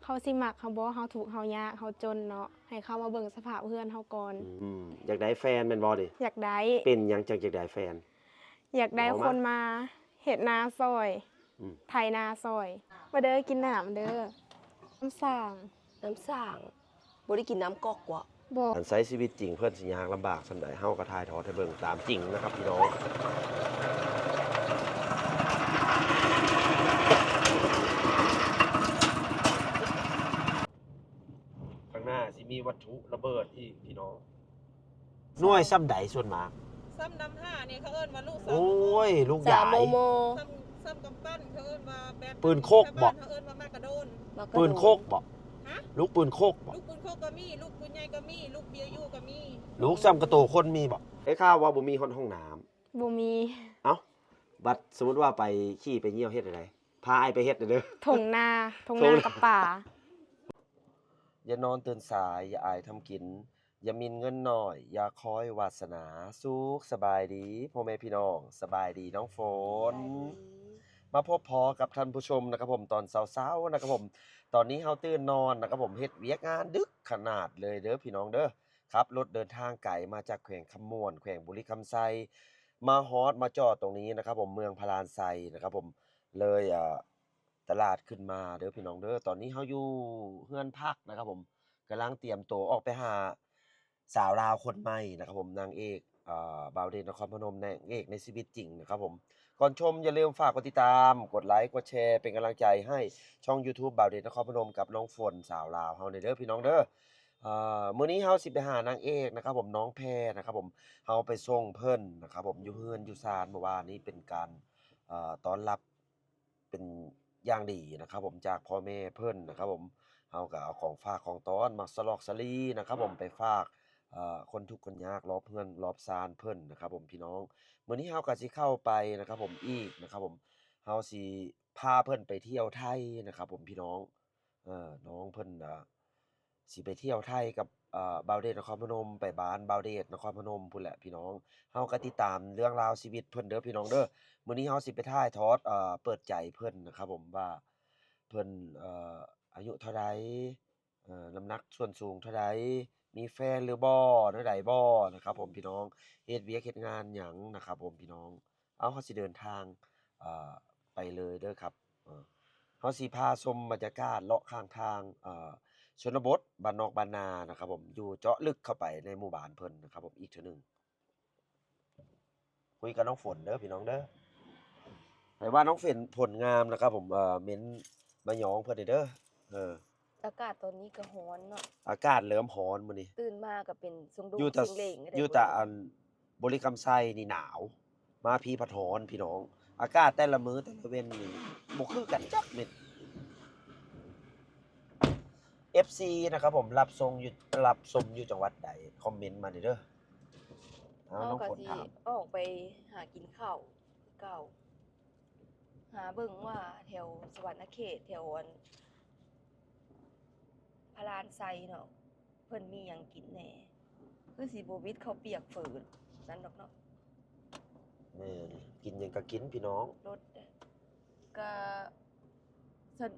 เขาสิมักเขาบ่เฮาทุกข์เฮายากเฮาจนเนาะให้เขามาเบิ่งสภาพเฮือนเฮาก่อนอยากได้แฟนแม่นบ่ดิอยากได้เป็นหยังจังอยากได้แฟนอยากได้คนมาเฮ็ดนาซอยไถนาซอยมาเด้อกินน้ำเด้อน้ำสร้างน้ำสร้างบ่ได้กินน้ำก๊อกบ่บ่การใช้ชีวิตจริงเพิ่นสิยากลำบากส่ำใดเฮาก็ถ่ายทอดให้เบิ่งตามจริงนะครับพี่น้องข้างหน้าสิมีวัตถุระเบิดอีกพี่น้องหน่วยซ้ำใดส่วนมากซ้ำนำห้าเนี่ยเขาเอิ้นว่าลูกโอ้ยลูกใหญ่ซ้ำกำปั้นเขาเอิ้นว่าแบบปืนโคกบ่เขาเอิ้นว่ามากระโดนปืนโคกบ่ลูกปืนโคกบ่ลูกปืนโคกก็มีลูกปืนใหญ่ก็มีลูกเบียร์ยูก็มีลูกซ้ำกระโตคนมีบ่ได้ข่าวว่าบ่มีห้องน้ำบ่มีเอ้าบัดสมมุติว่าไปขี้ไปเหี่ยวเฮ็ดอะไรพาไอ้ไปเฮ็ดเด้อทุ่งนากับป่าอย่านอนตื่นสายอย่าอายทำกินอย่ามินเงินน้อยอย่าคอยวาสนาสุขสบายดีพ่อแม่พี่น้องสบายดีน้องฝนมาพบพอกับท่านผู้ชมนะครับผมตอนเช้าๆนะครับผมตอนนี้เฮาตื่นนอนนะครับผมเฮ็ดเวียกงานดึกขนาดเลยเด้อพี่น้องเด้อครับรถเดินทางไกลมาจากแขวงคำม่วนแขวงบุรีคำไซมาฮอดมาจอดตรงนี้นะครับผมเมืองพารานไซนะครับผมเลยตลาดขึ้นมาเด้อพี่น้องเด้อตอนนี้เฮาอยู่เฮือนพักนะครับผมกำลังเตรียมตัวออกไปหาสาวลาวคนใหม่นะครับผมนางเอกบ่าวเดชนครพนมนางเอกในชีวิตจริงนะครับผมก่อนชมอย่าลืมฝากกดติดตามกดไลค์กดแชร์เป็นกำลังใจให้ช่อง YouTube บ่าวเดชนครพนมกับน้องฝนสาวลาวเฮาเด้อพี่น้องเด้อมื้อนี้เฮาสิไปหานางเอกนะครับผมน้องแพรนะครับผมเฮาไปส่งเพิ่นนะครับผมอยู่เฮือนอยู่ศาลเมื่อวานนี้เป็นการต้อนรับเป็นอย่างดีนะครับผมจากพ่อแม่เพิ่นนะครับผมเฮาก็เอาของฝากของต้อนมาสลอกสลีนะครับผมไปฝากคนทุกข์คนยากรอบเฮือนรอบศาลเพิ่นนะครับผมพี่น้องมื้อนี้เฮาก็สิเข้าไปนะครับผมอีกนะครับผมเฮาสิพาเพิ่นไปเที่ยวไทยนะครับผมพี่น้องน้องเพิ่นสิไปเที่ยวไทยกับบ่าวเดชนครพนมไปบ้านบ่าวเดชนครพนมพู้นแหละพี่น้องเฮาก็ติดตามเรื่องราวชีวิตเพิ่นเด้อพี่น้องเด้อมื้อนี้เฮาสิไปถ่ายทอดเปิดใจเพิ่นนะครับผมว่าเพิ่นอายุเท่าใดน้ำหนักส่วนสูงเท่าใดมีแฟนหรือบ่แนวใดบ่นะครับผมพี่น้องเฮ็ดเวียกเฮ็ดงานหยังนะครับผมพี่น้องเฮาสิเดินทางอ่าไปเลยเด้อครับเฮาสิพาชมบรรยากาศเลาะข้างทางชนบทบ้านนอกบ้านนานะครับผมอยู่เจาะลึกเข้าไปในหมู่บ้านเพิ่นนะครับผมอีกเทื่อหนึ่งคุยกับน้องฝนเด้อพี่น้องเด้อให้ว่าน้องฝนผลงามนะครับผมเม้นมาหยองเพิ่นเด้ออากาศตอนนี้ก็ร้อนเนาะอากาศเริ่มร้อนมื้อนี้ตื่นมาก็เป็นสงดุอยู่แต่สิงเหล่งอยู่แต่อันบริคำไซนี่หนาวมาพีผัดร้อนพี่น้องอากาศแต่ละมื้อแต่ละเว้นนี่บ่คือกันจักเม็ด FC นะครับผมรับชมอยู่จังหวัดใดคอมเมนต์มาเด้อน้องฝนถามออกไปหากินข้าวเก่าหาเบิ่งว่าแถวสวรรณเขตแถวพารานไซเนาะเพิ่นมีหยังกินแหน่คือสิบ่วิตข้าวเปียกฝืดนั่นดอกเนาะแม่นกินหยังก็กินพี่น้องรถก็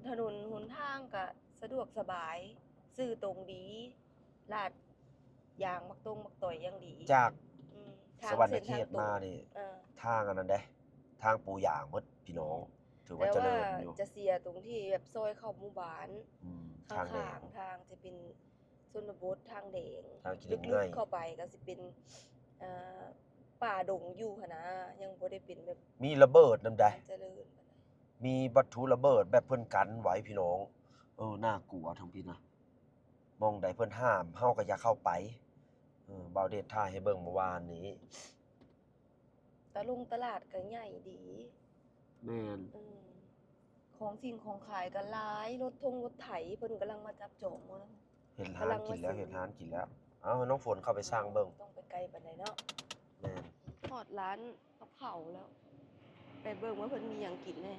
ถนนหนทางก็สะดวกสบายซื้อตรงดีลาดยางมักตรงมักต่อยยังดีจากสวรรณเขตมานี่ทางอันนั้นเด้ทางปูยางหมดพี่น้องถือว่าเจริญอยู่จะเสียตรงที่แบบซอยเข้าหมู่บ้านข้างทางจะเป็นชนบททางแดงลึกๆเข้าไปก็สิเป็นป่าดงอยู่หั่นนะยังบ่ได้เป็นแบบมีระเบิดนำใดเจริญมีวัตถุระเบิดแบบเพิ่นกันไว้พี่น้องน่ากลัวทั้งพี่นะมองใดเพิ่นห้ามเฮาก็อย่าเข้าไปบ่าวเดชถ่ายให้เบิ่งเมื่อวานนี้ตลาดก็ใหญ่ดีแม่นของสิ่งของขายก็หลายรถไถเพิ่นกำลังมาจับจองหมดแล้วเห็นร้านกินแล้วน้องฝนเข้าไปสร้างเบิ่งต้องไปไกลปานใดเนาะแม่นฮอดร้านกับข้าวแล้วไปเบิ่งว่าเพิ่นมีหยังกินแน่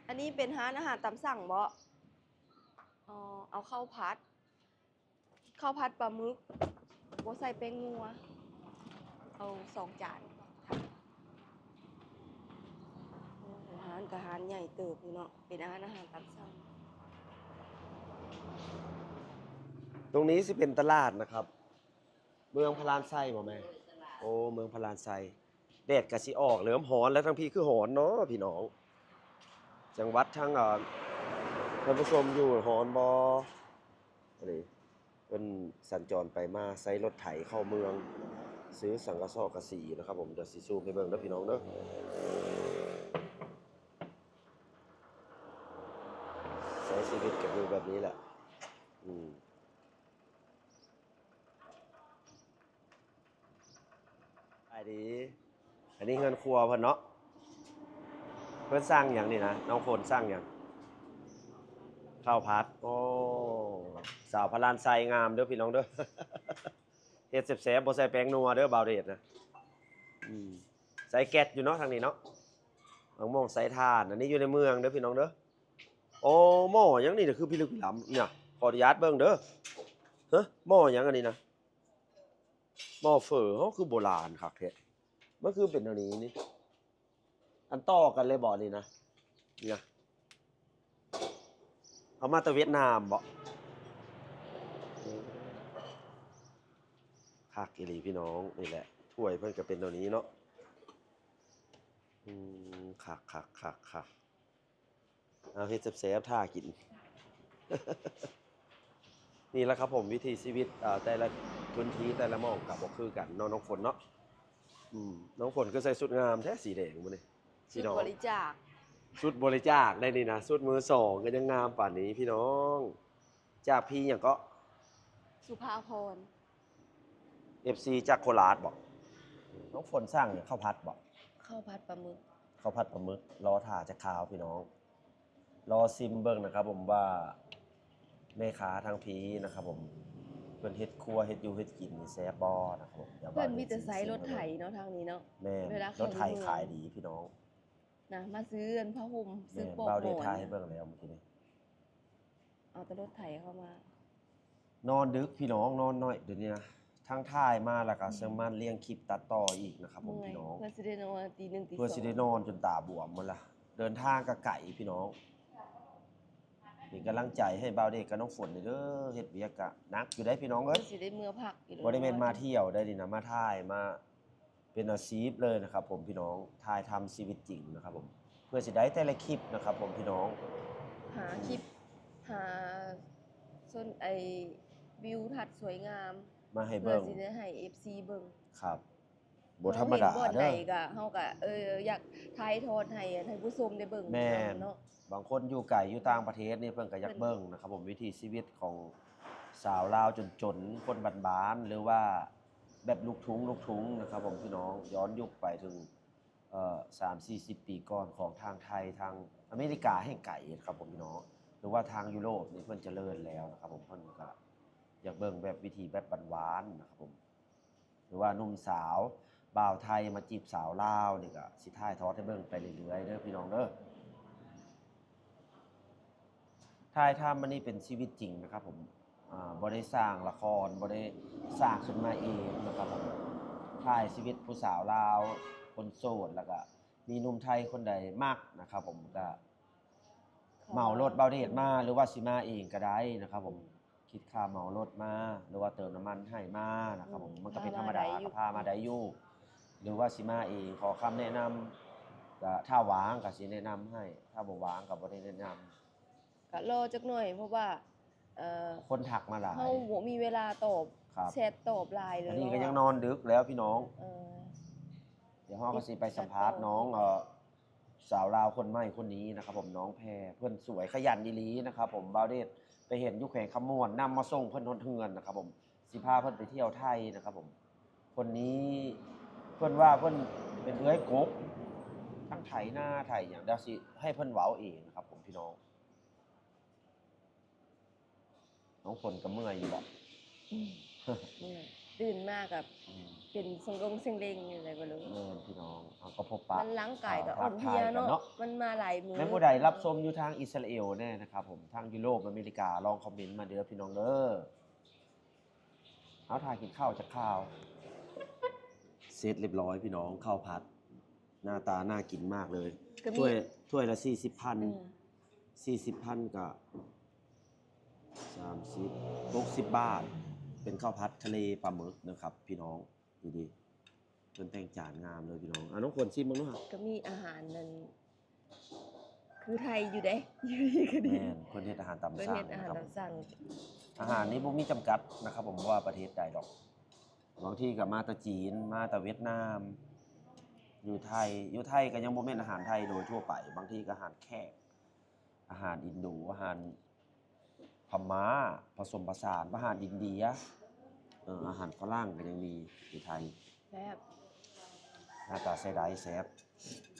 อันนี้เป็นร้านอาหารตามสั่งบ่เอาข้าวผัดปลาหมึกบ่ใส่แป้งนัวเอา2 จานร้านก็ร้านใหญ่เติบอยู่เนาะเป็นอาหารตามสั่ง ตรงนี้สิเป็นตลาดนะครับ เมืองพลานไส้บ่แม่โอ้เมืองพลานไส้แดดก็สิออกเริ่มร้อนแล้วทั้งพี่คือร้อนเนาะพี่น้องจังหวัดทางท่านผู้ชมอยู่ร้อนบ่อันนี้เพิ่นสัญจรไปมาใช้รถไถเข้าเมือง ซื้อสังกะสอกะสีนะครับผมเดี๋ยวสิซูมให้เบิ่งเด้อพี่น้องเด้อใช้ชีวิตกับอยู่แบบนี้แหละไปดีอันนี้เงินครัวเพิ่นเนาะเพิ่นสร้างหยังนี่นะน้องฝนสร้างหยังข้าวผัดโอ้สาวพลานไซงามเด้อพี่น้องเด้อ เฮ็ดแซ่บๆบ่ใส่แป้งนัวเด้อบ่าวเดชนะใส่แก๊สอยู่เนาะทางนี้เนาะบางโมงใส่ถ่านอันนี้อยู่ในเมืองเด้อพี่น้องเด้อโอ้หม้อหยังนี่น่ะคือพี่ลึกพี่หลำเนี่ยขออนุญาตเบิ่งเด้อฮะหม้อหยังอันนี้นะหม้อเฝอเฮาคือโบราณคักแท้มันคือเป็นอันนี้นี่อันต่อกันเลยบ่นี่นะเนี่ยเอามาจากเวียดนามบ่คักอีหลีพี่น้องนี่แหละถ้วยเพิ่นก็เป็นตัวนี้เนาะคักเอาเฮ็ดแซ่บๆท่ากิน นี่แหละครับผมวิถีชีวิตแต่ละพื้นที่แต่ละหม้องก็บ่คือกันเนาะน้องฝนเนาะน้องฝนก็ใส่ชุดงามแท้สีแดงมื้อนี้ ชุดบริจาค ชุดบริจาคได้นี่นะชุดมือสองก็ยังงามป่านนี้พี่น้องจากพี่หยังก็ สุภาพร FC จากโคราชบอกน้องฝนสร้างเนี่ยข้าวผัดบอก ข้าวผัดปลาหมึก ข้าวผัดปลาหมึกรอถ่าจะข้าวพี่น้องรอซิมเบิ่งนะครับผมว่าแม่ค้าทางพีนะครับผมเพิ่นเฮ็ดครัวเฮ็ดอยู่เฮ็ดกินนี่แซ่บบ่นะครับผมดี๋ยว เพื่อนมีแต่ไซส์รถไถเนาะทางนี้เนาะ แม่ เวลาเข้าร ถไถ เมือง ขายดีพี่น้อง นะมาซื้อผ้าห่มซื้ แม่ อปอก เบา ห เด ม ท อน ทายให้เบิ่งแล้วเมื่อกี้นี้ เอาแต่รถไถเข้ามาน อนดึกพี่น้องนอนน้อยเดี๋ยวนี้นะทั้งถ่ายมาแล้วก็เซิงมันเลี้ยงคลิปตัดต่ออีกนะครับผม เมื่อย พี่น้อง เพื่อสิได้นอนตี 1 ตี 2 เพื่อสิได้นอนจนตาบวมหมดละเดินทางก็ไกลพี่น้องเป็นกำลังใจให้บ่าวเด็กกับน้องฝนเด้อเฮ็ดเวียกกะหนักอยู่ได้พี่น้องเอ้ย เพื่อสิได้เมื่อพักอยู่ บ่ได้แม่นมาเที่ยวได้ดินะมาถ่ายมาเป็นอาชีพเลยนะครับผมพี่น้องถ่ายทำชีวิตจริงนะครับผมเพื่อสิได้แต่ละคลิปนะครับผมพี่น้อง หาคลิปหาส่วนวิวทัดสวยงาม มาให้ เพื่อ เบิ่ง สิได้ให้ FC เบิ่ง ครับบ่ธรรมดา เห็นบ่อน เด้ ใด อ ก็เฮาก็อยากถ่ายทอดให้ผู้ชมได้เบิ่ง แม่น เนาะ บางคนอยู่ไกลอยู่ต่างประเทศนี่เพิ่นก็อยากเบิ่งนะครับผมวิถีชีวิตของสาวลาวจนๆคนบ้านๆหรือว่าแบบลูกทุ่งนะครับผมพี่น้องย้อนยุคไปถึง3-40 ปีก่อนของทางไทยทางอเมริกาแห่งไกลครับผมพี่น้องหรือว่าทางยุโรปนี่เพิ่นเจริญแล้วนะครับผมเพิ่นก็อยากเบิ่งแบบวิถีแบบหวานๆนะครับผมหรือว่าหนุ่มสาวบ่าวไทยมาจีบสาวลาวนี่ก็สิถ่ายทอดให้เบิ่งไปเรื่อยๆเด้อพี่น้องเด้อถ่ายทำมันนี่เป็นชีวิตจริงนะครับผมบ่ได้สร้างละครบ่ได้สร้างขึ้นมาเองนะครับผมถ่ายชีวิตผู้สาวลาวคนโสดแล้วก็มีหนุ่มไทยคนใดมักนะครับผมก็เหมารถเบาเดชมาหรือว่าสิมาเองก็ได้นะครับผมคิดค่าเหมารถมาหรือว่าเติมน้ำมันให้มานะครับผมมันก็เป็นธรรมดาก็พามาได้อยู่หรือว่าสิมาเองขอคำแนะนำก็ถ้าว่างก็สิแนะนำให้ถ้าบ่ว่างก็บ่ได้แนะนำ ก็รอจักหน่อยเพราะว่าคนถักมาหลาย เฮาบ่มีเวลาตอบ ครับ แชทตอบไลน์เลย อันนี้ก็ยังนอนดึกแล้วพี่น้อง เออ เดี๋ยวห้องก็สิไปสัมภาษณ์น้องสาวลาวคนใหม่คนนี้นะครับผมน้องแพรเพื่อนสวยขยันดีหลีนะครับผมบาวเดชไปเห็นอยู่แขวงคำม่วนนำมาส่งเพิ่นฮอดเฮือนนะครับผมสิพาเพิ่นไปเที่ยวไทยนะครับผมคนนี้เพิ่นว่าเพิ่นเป็นเอื้อยกกทั้งไถหน้าไถหยังเดี๋ยวสิให้เพิ่นเว้าเองนะครับผมพี่น้องน้องฝนก็เมื่อยอยู่บ่ เมื่อยตื่นมากกับเป็นทรงเซ็งเลงอะไรบ่รู้ พี่น้องเอาก็พบปะ มันล้างกายกับ ทั อ่อนเพลีย ทกั เนาะมันมาหลายมื้อ แม่ผู้ใดรับชมอยู่ทางอิสราเอลแน่นะครับผมทางยุโรปอเมริกาลองคอมเมนต์มาเด้อพี่น้องเด้อเอาถ่ายกินข้าวจากข้าวเสร็จเรียบร้อยพี่น้องข้าวผัดหน้าตาน่ากินมากเลย ก็มี ถ้วยละ40,000 40,000กับ3 30ตก10 บาท เป็นข้าวผัดทะเลปลาหมึกนะครับ พี่น้องดีๆเพิ่นแต่งจานงามเลยพี่น้องน้องคนชิมบ้างเนาะ ก็มีอาหารนั้นคือไทยอยู่เด้ อยู่นี่ก็ดี แม่นคนเฮ็ดอาหารตาม เพิ่น สั่ เฮ็ ง ดอา นะ หาร ครับ ตามสั่ง อาหารนี้บ่มีจำกัดนะครับผมว่าประเทศใดดอกบางที่ก็มาแต่จีนมาแต่เวียดนาม อยู่ไทยก็ยังบ่แม่นอาหารไทยโดยทั่วไป บางทีก็อาหารแขกอาหารอินโดอาหารพม่าผสมผสานอาหารอินเดียอาหารฝรั่งก็ยังมีอยู่ไทย แซ่บ หน้าตาใช้ได้แซ่บ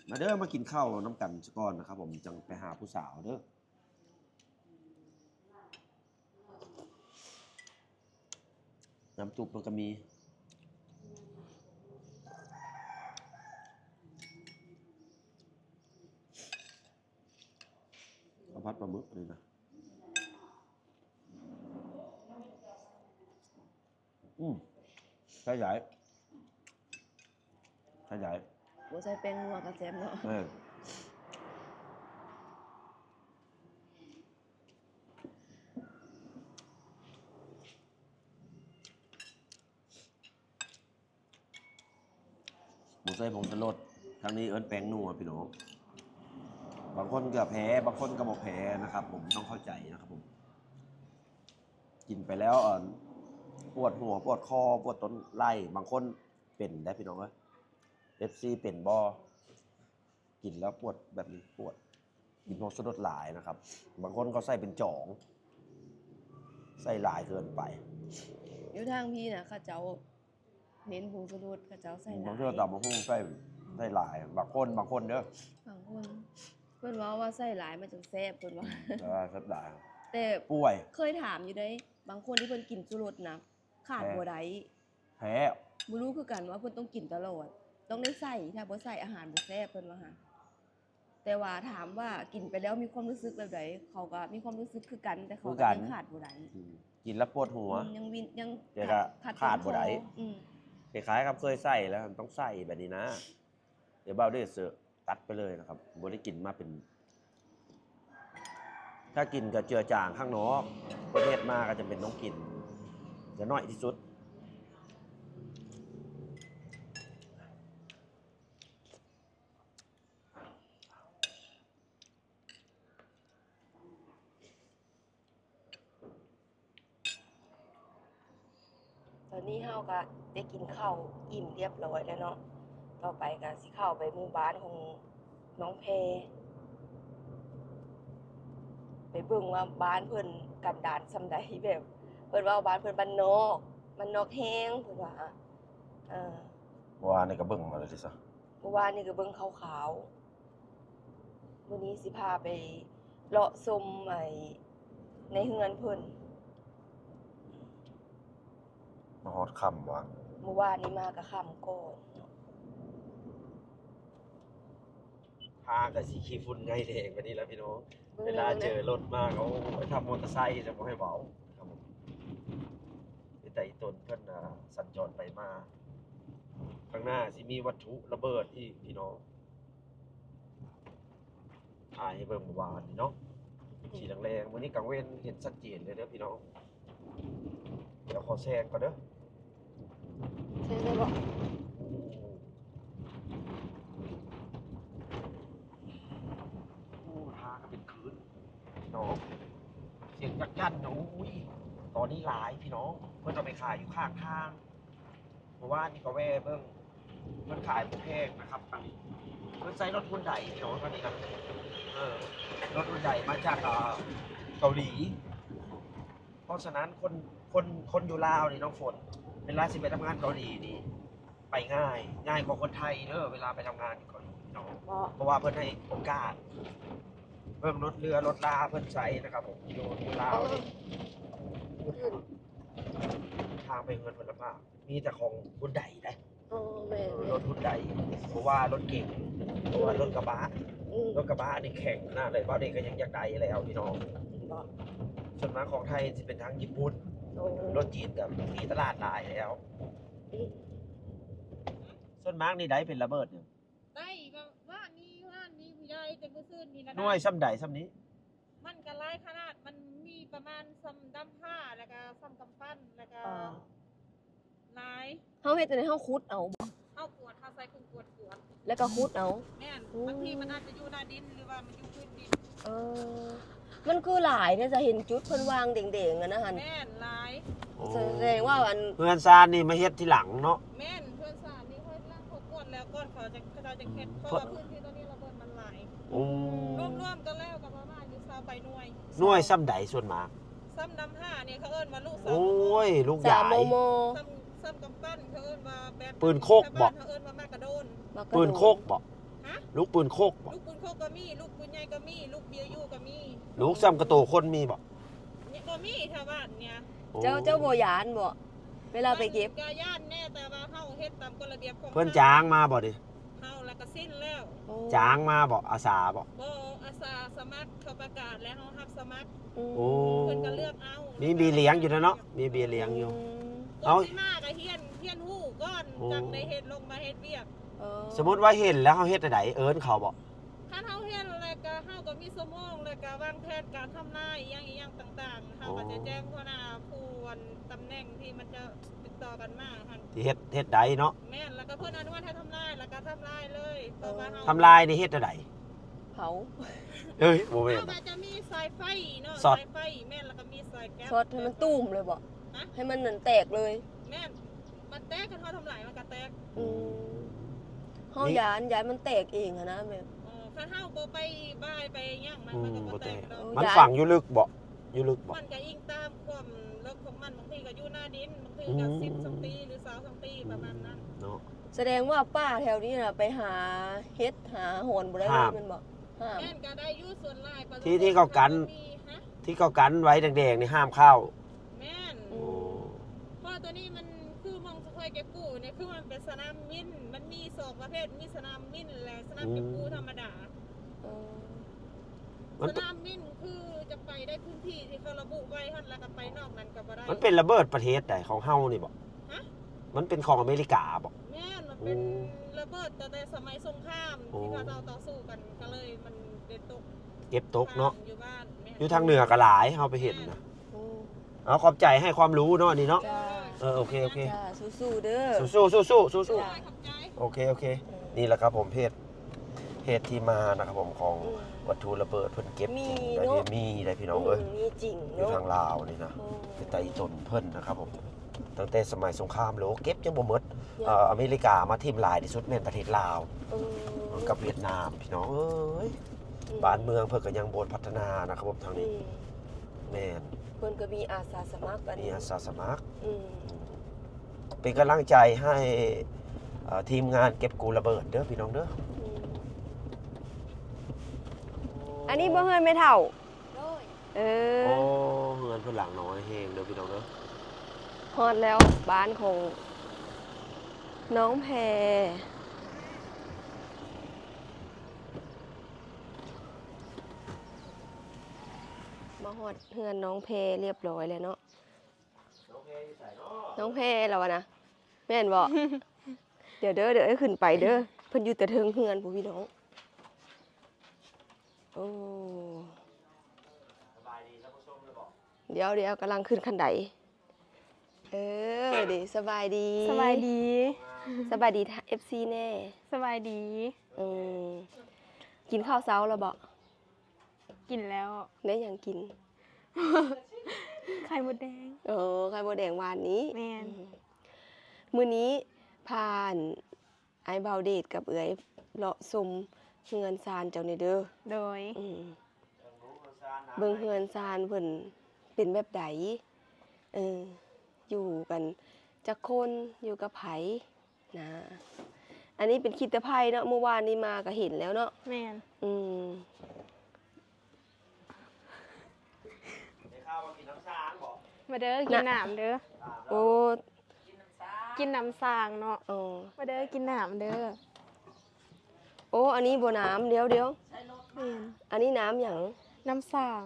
มาเด้อมากินข้าวน้ำกันซะก่อนนะครับผมจังไปหาผู้สาวเด้อน้ำจุบมันก็มีข้าวผัดปลาหมึกเลยนะใช่ใหญ่ใช่ใหญ่ บ่ใส่แป้งนัวก็แซ่บเนาะ หมูใส่ผงชูรสทางนี้เอิ้นแป้งนัวพี่น้องบางคนก็แพ้บางคนก็บ่แพ้นะครับ ผมต้องเข้าใจนะครับผมกินไปแล้วปวดหัวปวดคอปวดต้นไหล่บางคนเป็นได้พี่น้องเอ้ย FC เป็นบ่กินแล้วปวดแบบนี้ปวดกินผงชูรสหลายนะครับ บางคนก็ใส่เป็นจ่องใส่หลายเกินไป อยู่ทางพี่น่ะเขาเจ้าเน้นผงชูรสเขาเจ้าใส่หลา บาง ย เทื่อตำบักหุ่งใส่หลายบางคนเด้อบ างคนเพิ่นว่าใส่หลายมันจังแซ่บเพิ่นว่า แต่ว่าใส่หลาย แต่ ป่วย เคยถามอยู่ได้บางคนที่เพิ่นกินชูรสนะขาดบ่ได้ แพ้ บ่รู้คือกันว่าเพิ่นต้องกินตลอดต้องได้ใส่ถ้าบ่ใส่อาหารบ่แซ่บเพิ่นว่าหาแต่ว่าถามว่ากินไปแล้วมีความรู้สึกแบบใดเขาก็มีความรู้สึกคือกัน แต่เขาก็ยังขาดบ่ได้ กินแล้วปวดหัว ยังวินยัง แต่ก็ขาดบ่ได้ อืม คล้ายๆครับเคยใส่แล้วต้องใส่แบบนี้นะ เดี๋ยวเบ้าได้เสือตัดไปเลยนะครับบ่ได้กินมาเป็น ถ้ากินก็เจือจางข้างนอกประเทศมาก็จะเป็นต้องกินจะน้อยที่สุด ตอนนี้เฮาก็ได้กินข้าวอิ่มเรียบร้อยแล้วเนาะต่อไปก็สิเข้าไปหมู่บ้านของน้องเพไปเบิ่งว่าบ้านเพิ่นกันดารส่ำใดแบบเพิ่นว่าบ้านเพิ่นบ้านนอกแฮงเพิ่นว่าว่านี่ก็เบิ่งมาเลยสิซะ เมื่อวานนี่ก็เบิ่งขาวๆมื้อนี้สิพาไปเลาะชมในเฮือนเพิ่น มาฮอดค่ำว่ะ เมื่อวานนี้มาก็ค่ำก่อน พาก็สิขี้ฝุ่นไงแดงแบบนี้แหล้วพี่น้อง บิ่ง เวลาเจอรถมากเขาไปทำมอเตอร์ไซค์จะบ่ให้เบาครับผมแต่อีตนเพิ่นสัญจรไปมาข้างหน้าสิมีวัตถุระเบิดอีกพี่น้องถ่ายให้เบิ่งเมื่อวานนี่เนาะสีแรงๆวันนี้กลางเว้นเห็นชัดเจนเลยเด้อพี่น้องเดี๋ยวขอแทรกก่อนเด้อ ใช่ไหมบ่ โอ้ทางก็เป็นคืนพี่น้องเสียงจักจั่นนะอุ้ยตอนนี้หลายพี่น้องเพิ่นเอาไปขายอยู่ข้างทางเพราะว่านี่ก็แว่เบิ่งเพิ่นขายบ่แพงนะครับตอนนี้เพิ่นใช้รถหุ่นใดพี่น้องตอนนี้นะรถหุ่นใดมาจากเกาหลี เพราะฉะนั้นคนอยู่ลาวนี่น้องฝนเวลาสิไปทำงานเกาหลีนี่ไปง่ายกว่าคนไทยเด้อเวลาไปทำงานอยู่เกาหลีพี่น้อง บ่ เพราะว่าเพิ่นให้โอกาสเพิ่มรถเรือรถลาเพิ่นใช้นะครับผมอยู่ลาวนี่ ขึ้น ทางไปเงินเพิ่นละภาพมีแต่ของหุ่นใดได้ แม่ รถหุ่นใดเพราะว่ารถเก่งเพราะว่ารถกระบะ รถกระบะนี่แข็งหน้าเลยบ้านเด็กก็ยังอยากได้แล้วพี่น้อง บ่ ส่วนมากของไทยจะเป็นทางญี่ปุ่นรถจีนกับมีตลาดหลายแล้วส่วนมากนี่ได้เป็นระเบิดเนี่ย ได้ว่านี่ผู้ใหญ่แต่มื้อซื่นนี่นะ หน่วยซ้ำใดซ้ำนี้ มันก็หลายขนาดมันมีป ประมาณซ้ำดำผ้าแล้วก็ซ้ำกำปั้นแล้วก็ลาย เฮาเฮ็ดจังได๋เฮาขุดเอาบ่ เอากวดเขาใส่เครื่องกวด แล้วก็ขุดเอา แม่นบางทีมันอาจจะอยู่หน้าดินหรือว่ามันอยู่พื้นดิน เออมันคือหลายเนี่ยจะเห็นจุดเพิ่นวางเด่งๆอะนะหั่น แม่นลาย โอ้ แสดงว่าอัน เพื่อนซานนี่มาเฮ็ดทีหลังเนาะ แม่นเพื่อนสารนี่เขาล่างเขากวดแล้วก้อนเขาจะเฮ็ดเพราะว่าพื้นที่ตรงนี้ระเบิดมันหลาย โอ้ รวมๆกันแล้วก็ประมาณอยู่20ใบหน่วย หน่วยซ้ำใดส่วนมาก ซ้ำดำผ้าเนี่ยเขาเอิ้นว่าลูก โอ้ย ลูกใหญ่ 3 โม ซ้ำกำปั้นเขาเอิ้นว่าแบบ ปืนโคกบ่ เขาเอิ้นว่ามากระโดน มากระโดด ปืนโคกบ่ ฮะ ลูกปืนโคกบ่ ลูกปืนโคกก็มีลูกปืนใหญ่ก็มีลูกเบียร์ยูก็มี ลูกซ้ำกระโตคนมีบ่ เนี่ยก็มีชาวบ้านเนี่ย โอ้ เจ้าบ่ยานบ่เวลาไปเก็บ กาย่านแน่แต่ว่าเฮาเฮ็ดตามกฎระเบียบของ เพิ่นจ้างมาบ่ดิ เฮาแล้วก็สิ้นแล้ว จ้างมาบ่อาสาบ่ บ่อาสาสมัครเขาประกาศแล้วเฮารับสมัคร โอ้ เพิ่นก็เลือกเอา มีเบียร์เลี้ยงอยู่นะเนาะมีเบียร์เลี้ยงอยู่ เอา เอา สิมาก็เฮียนฮู้ก่อน โอ้ จังได้เฮ็ดลงมาเฮ็ดเวียก สมมุติว่าเห็นแล้วเฮาเฮ็ดจังไดเอิ้นเขาบ่ คันเฮาเฮ็ดแล้วก็เฮาก็มีสมองแล้วก็วางแผนการทำนายอีหยังต่างๆเฮาก็จะแจ้งหัวหน้าผู้วันตำแหน่งที่มันจะติดต่อกันมาหั่น ที่เฮ็ดใดเนาะ แม่นแล้วก็เพิ่นอนุญาตให้ทำลายแล้วก็ทำลายเลยเพราะว่าเฮา ทำลายนี่เฮ็ดจังได เผา เอ้ยบ่แม่น เฮาก็จะมีสายไฟเนาะ สอด สายไฟแม่นแล้วก็มีสายแก๊ส ซอสให้มันตุ้มเลยบ่ ฮะ ให้มันนั่นแตกเลย แม่นมันแตกคันเฮาทำลายมันก็แตก เฮายานมันแตกเองอะนะแม่ คันเฮาบ่ไปบ้ายไปหยังมัน อื มัน ม ก็ บ่ บ่ แต แต ก กดอก มันฝังอยู่ลึกบ่อยู่ลึกบ่ มันก็อิงตามความลึกของมันบางทีก็อยู่หน้าดินบางทีก็10ซนติหรือ20ซนติประมาณนั้น เนาะ แสดงว่าป้าแถวนี้น่ะไปหาเฮ็ดหาหอนบ่ได้เล ห้าย ม แมันบ่ห้าม แม่นก็ได้อยู่ส่วนหลายประชช ที่เขากัน มีฮะ ที่เขากันไว้แดงๆนี่ห้ามเข้า แม่น อื โอ้ ม เพราะตัวนี้มันคือมองสะพายเก็บกู้เนี่ยคือมันเป็นสนามมินมันมีสองประเภทมีสนามมินและสนามเก็บกู้ธรรมดา เออ มัน สนามมินคือจะไปได้พื้นที่ที่เขาระบุไว้หั่นแล้วก็ไปนอกนั้นก็บ่ได้ มันเป็นระเบิดประเทศใดของเฮานี่บ่ ฮะ มันเป็นของอเมริกาบ่ แม่นมันเป็น โอ้ ระเบิดแต่สมัยสงคราม โอ้ ที่เขาต่อสู้กันก็เลยมันเด็ดตก เก็บตกเนาะ อยู่บ้านแม่น อยู่ทางเหนือก็หลายเฮาไปเห็นนะ อืม เอาขอบใจให้ความรู้เนาะนี่เนาะ จ้า โอเค จ้าสู้ๆเด้อ สู้ๆสู้ๆสู้ ขอบใจ ๆโอเคนี่แหละครับผมเพจที่มานะครับผมของวัตถุระเบิดเพิ่นเก็บ มี ได้ เนาะ มีได้พี่น้องเอ้ย มีจริง อยู่ เนาะ ทางลาวนี่นะ อืม เป็นไตตนเพิ่นนะครับผมตั้งแต่สมัยสงครามโลกเก็บยังบ่หมด ยัง อเมริกามาทิมหลายที่สุดแม่นประเทศลาว เออ กับเวียดนามพี่น้องเอ้ยบ้านเมืองเพิ่นก็ยังบ่พัฒนานะครับผมทาง อื นี้ ม แม่น เพิ่นก็มีอาสาสมัครกัน มีอาสาสมัคร อืม เป็นกำลังใจให้ทีมงานเก็บกูระเบิดเด้อพี่น้องเด้อ อืมอันนี้บ่เฮือนไม่เท่า เออ โอ้เงินเพิ่นหลังน้อยแฮงเด้อพี่น้องเด้อ ฮอดแล้วบ้านของน้องแพรมาฮอดเฮือนน้องแพรเรียบร้อยแล้วเนาะ น้องเพอยู่ไสเนาะ น้องแพรแล้วอะนะแม่นบ่ เดี๋ยวให้ขึ้นไปเด้อเพิ่นอยู่แต่เทิงเฮือนผู้พี่น้องโอ้ สบายดีท่านผู้ชมเลยบอก เดี๋ยวกำลังขึ้นคันไดดิสบายดี สบายดี สบายดี FC แน่ สบายดี อืมกินข้าวเช้าแล้วบ่ กินแล้ว ได้หยังกิน ไข่มดแดง ไข่มดแดงวานนี้ แม่น มื้อนี้ผ่านไอ้เบาเดทกับเอื้อยเลาะชมเฮือนซานเจ้านี่เด้อ โดย อืมเบิ่งเฮือนซานเพิ่นเป็นแบบใดอยู่กันจักคนอยู่กับไผนะอันนี้เป็นคิดตะไผเนาะเมื่อวานนี้มาก็เห็นแล้วเนาะ แม่น อืม ได้ข้าวมากินน้ำชางบอก มาเด้อกินน้ำเด้อ โอ้ กินน้ำสางเนาะ อ๋อ มาเด้อกินน้ำเด้อ โอ้อันนี้บ่น้ำเดี๋ยว แม่น อันนี้น้ำหยัง น้ำสาง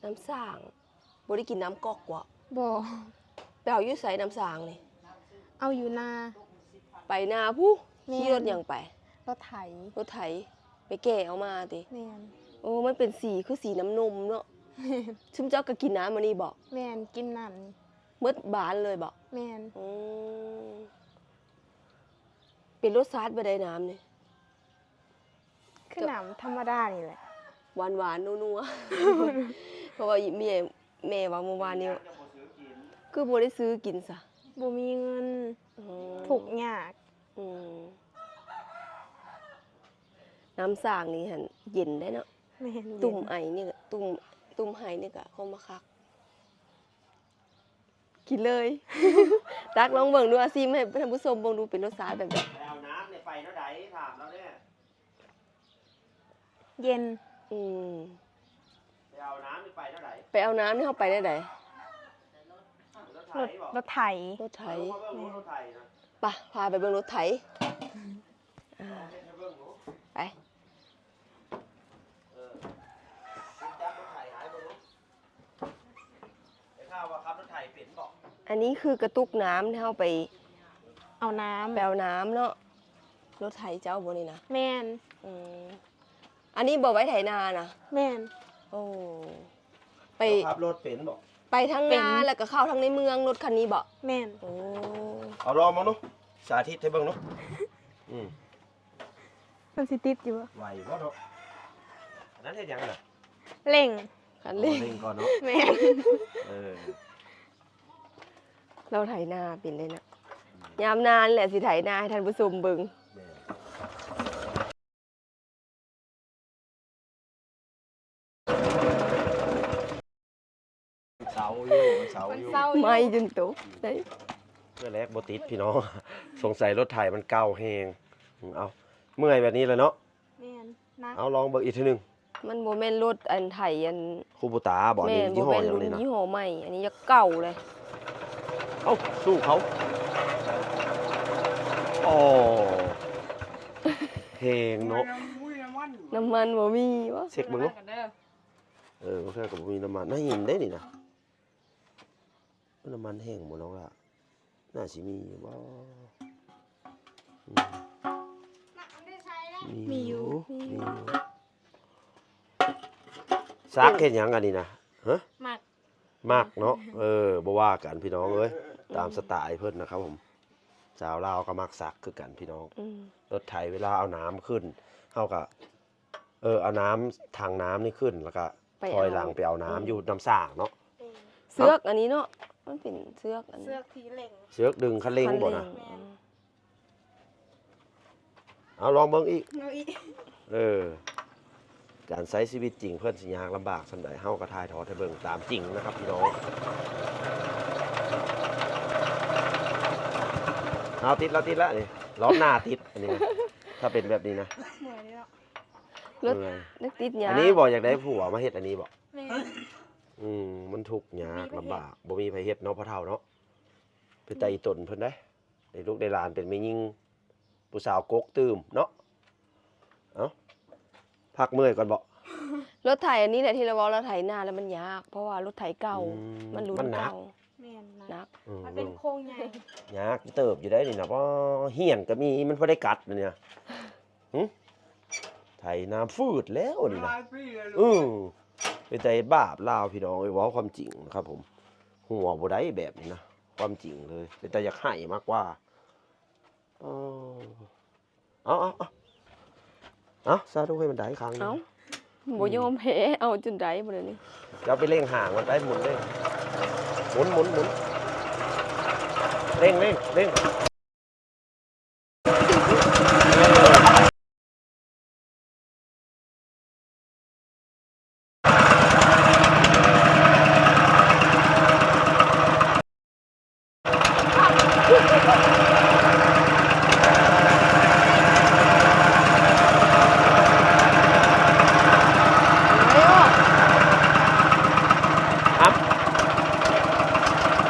น้ำสร้างบ่ได้กินน้ำก๊อกบ่ บ่ ไปเอาอยู่ไสน้ำสร้างนี่ เอาอยู่นา ไปนาผู้ แม่น ขี่รถหยังไป รถไถ รถไถไปแก่เอามาติ แม่น โอ้มันเป็นสีคือสีน้ำนมเนาะ ชุมเจ้าก็กินน้ำมานี่บอก แม่นกินน้ำนี่ มืดบานเลยบอก แม่น เป็นรสชาติบ่ได้น้ำนี่ คือน้ำธรรมดานี่แหละ หวานหวานๆนัวๆ เพราะว่าแม่ว่าเมื่อวานนี้คือบ่ได้ซื้อกินซะ บ่มีเงิน อืม ถูกยาก อืมน้ำสร้างนี่หันเย็นได้เนาะ แม่นเย็น ตุ่มไอนี่ก็ตุ่มไห้นี่ก็เข้ามาคัก กินเลย ตักลองเบิ่งดูอาซิมให้ท่านผู้ชมเบิ่งดูเป็นรสชาติแบบใด ไปเอาน้ำในไฟเท่าใดถามเราเนี่ย เย็น อืม ไปเอาน้ำในไฟเท่าใด ไปเอาน้ำนี่เข้าไปได้ได รถไถบอก รถไถ รถไถ เอามาเบิ่งรถไถนะ ไปพาไปเบิ่งรถไถ เอาให้เบิ่งหนู ไป จับรถไถหายไปรู้ไอ้ข้าวว่าขับรถไถเป็นบอก อันนี้คือกระตุกน้ำที่เข้าไป เอาน้ำ แปลวน้ำเนาะรถไถเจ้าบ่นี่นะ แม่น อืมอันนี้บ่ไว้ไถนานะ แม่น โอ้ไป ขับรถเป็นบอก ไปทั้ง เป็น นาแล้วก็เข้าทั้งในเมืองรถคันนี้บ่ แม่น โอ้ เอาลองมาหนูสาธิตให้เบิ่งหนูอืม มันสิติดอยู่บ่ ไหวบ่เนาะอันนั้นเฮ็ดหยังน่ะ เร่ง คันเร่ง เร่งก่อนเนาะ แม่น เออ เราไถนาเป็นเลยนะยามนานแหละสิไถนาให้ท่านผู้ชมเบิ่ง แม่เสาอยู่เสา มัน อยู่ เศร้าอยู่ ไม่จนตกได้ เพื่อแลกบ่ติดพี่น้อง สงสัยรถไถมันเก่าแฮงเอาเมื่อยแบบนี้เลยเนาะ แม่นนะ เอาลองเบิ่งอีกทีหนึง มันบ่แม่นรถอันไถอัน คูบูตาบอก แม่ นี่ น ยี่ บ่ ห้อ แม่น อย่าง รุ่น นี้นะ ยี่ห้อใหม่อันนี้ยังเก่าเลย เอ้าสู้เขาโอ้เพลงเนาะ น้ำมันบ่มีวะ เช็คมึงเนาะบางเทื่อก็บ่มีน้ำมันน่าหินได้นี่นะน้ำมันแห้งหมดแล้วล่ะน่าสิมีอยู่บ่อืม มีอยู่ มีอยู่ซักเฮ็ดหยังอันนี้นะฮะ หมัก มากเนาะบ่ว่ากันพี่น้องเอ้ยตามสไตล์เพิ่นนะครับผมสาวลาวก็มักซักคือกันพี่น้อง อืม รถไถเวลาเอาน้ำขึ้นเฮาก็เอาน้ำทางน้ำนี่ขึ้นแล้วก็ถอยหลังไปเอาน้ำอยู่น้ำสร้างเนาะ เสือกอันนี้เนาะมันเป็นเสือกอันนี้ เสื้อทีเหล็ง เสือกดึงคันเร่งบ่นะ แม่น เอาลองเบิ่งอีก เอาอีก การใช้ชีวิตจริงเพิ่นสิยากลำบากส่ำใดเฮาก็ถ่ายทอดให้เบิ่งตามจริงนะครับพี่น้องเอาติดแล้วนี่ล้อหน้าติดอันนี้นะถ้าเป็นแบบนี้นะ เหมือนนี่เนาะ รถ เออ นึกติดยา อันนี้บอกอยากได้ผัวมาเฮ็ดอันนี้บอก แม่น มันทุกข์ยากลำบากบ่มีไผเฮ็ดเนาะพ่อเฒ่าเนาะเป็นตาอีตนเพิ่นได้ได้ลูกได้หลานเป็นแม่ยิ่งผู้สาวกกตื้มเนาะเอ้าพักเมื่อยก่อนบ่ รถไถอันนี้แหละที่เราบอกเราไถนาแล้วมันยาก เพราะว่ารถไถเก่า มันรุ่นเก่า แม่น ห นะ นัก มันเป็นโครงใหญ่ ยากเติบอยู่ได้นี่นะเพราะเหียนก็มีมันบ่ได้กัดนะเนี่ยหึไถน้ำฟืดแล้วนี่นะเป็นใจบาปลาวพี่น้องเอ้ยเว้าความจริงนะครับผมหัวบ่ได้แบบนี้นะความจริงเลยเป็นแต่อยากให้มากกว่าเอาซาดูให้มันได้ครั้งหนึ เอ้าง บ่ยอมแพ้เอาจนได้บ่เดี๋ยวนี้ จะเอาไปเร่งห่างมันได้หมุนเลยหมุนเร่งครับ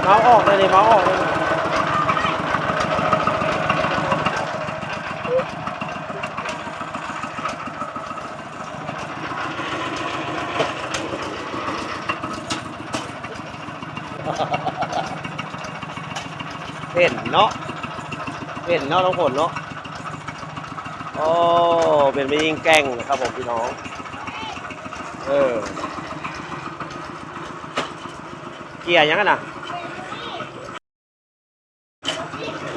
เมาส์ออกเลยดิเมาส์ออกเลยดิเห็นเนาะน้องฝนเนาะโอ้เป็นไปยิงแกล้งนะครับผมพี่น้อง เกียร์ยังไงน่ะ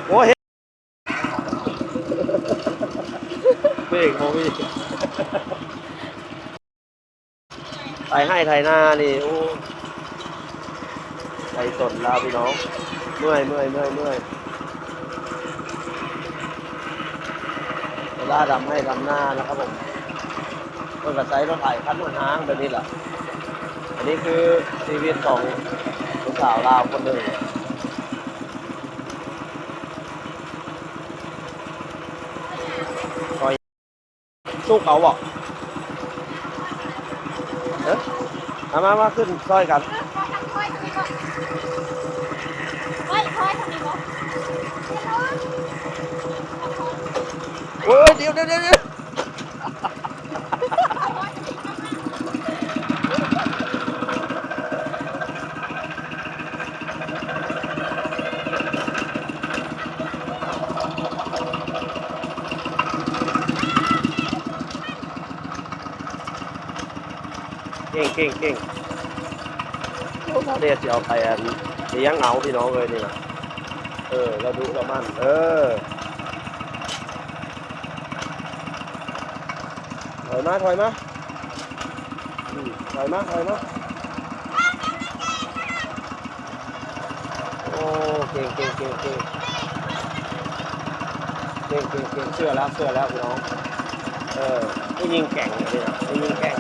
โอ้เฮ็ดเบรกโมมี่ไถให้ไถหน้านี่โอ้ไถสดลาวพี่น้องเมื่อยเวลาดำให้ดำหน้านะครับผมต้นกระไซรถไถคันหัวหางแบบนี้แหละอันนี้คือชีวิตของลูกสาวลาวคนหนึ่งคอยสู้เขาบอกเอ๊ะมาขึ้นซอยกันโอ้ยเดี๋ยวเก่งเดี๋ยวจะเอาไปอันเลี้ยงเอาพี่น้องเลยนี่นะเราดูเรามั่นถอยมาถอยมาโอ้เก่งเชื่อแล้วพี่น้องไม่ยิงแก่งเลยนะไม่ยิงแก่ง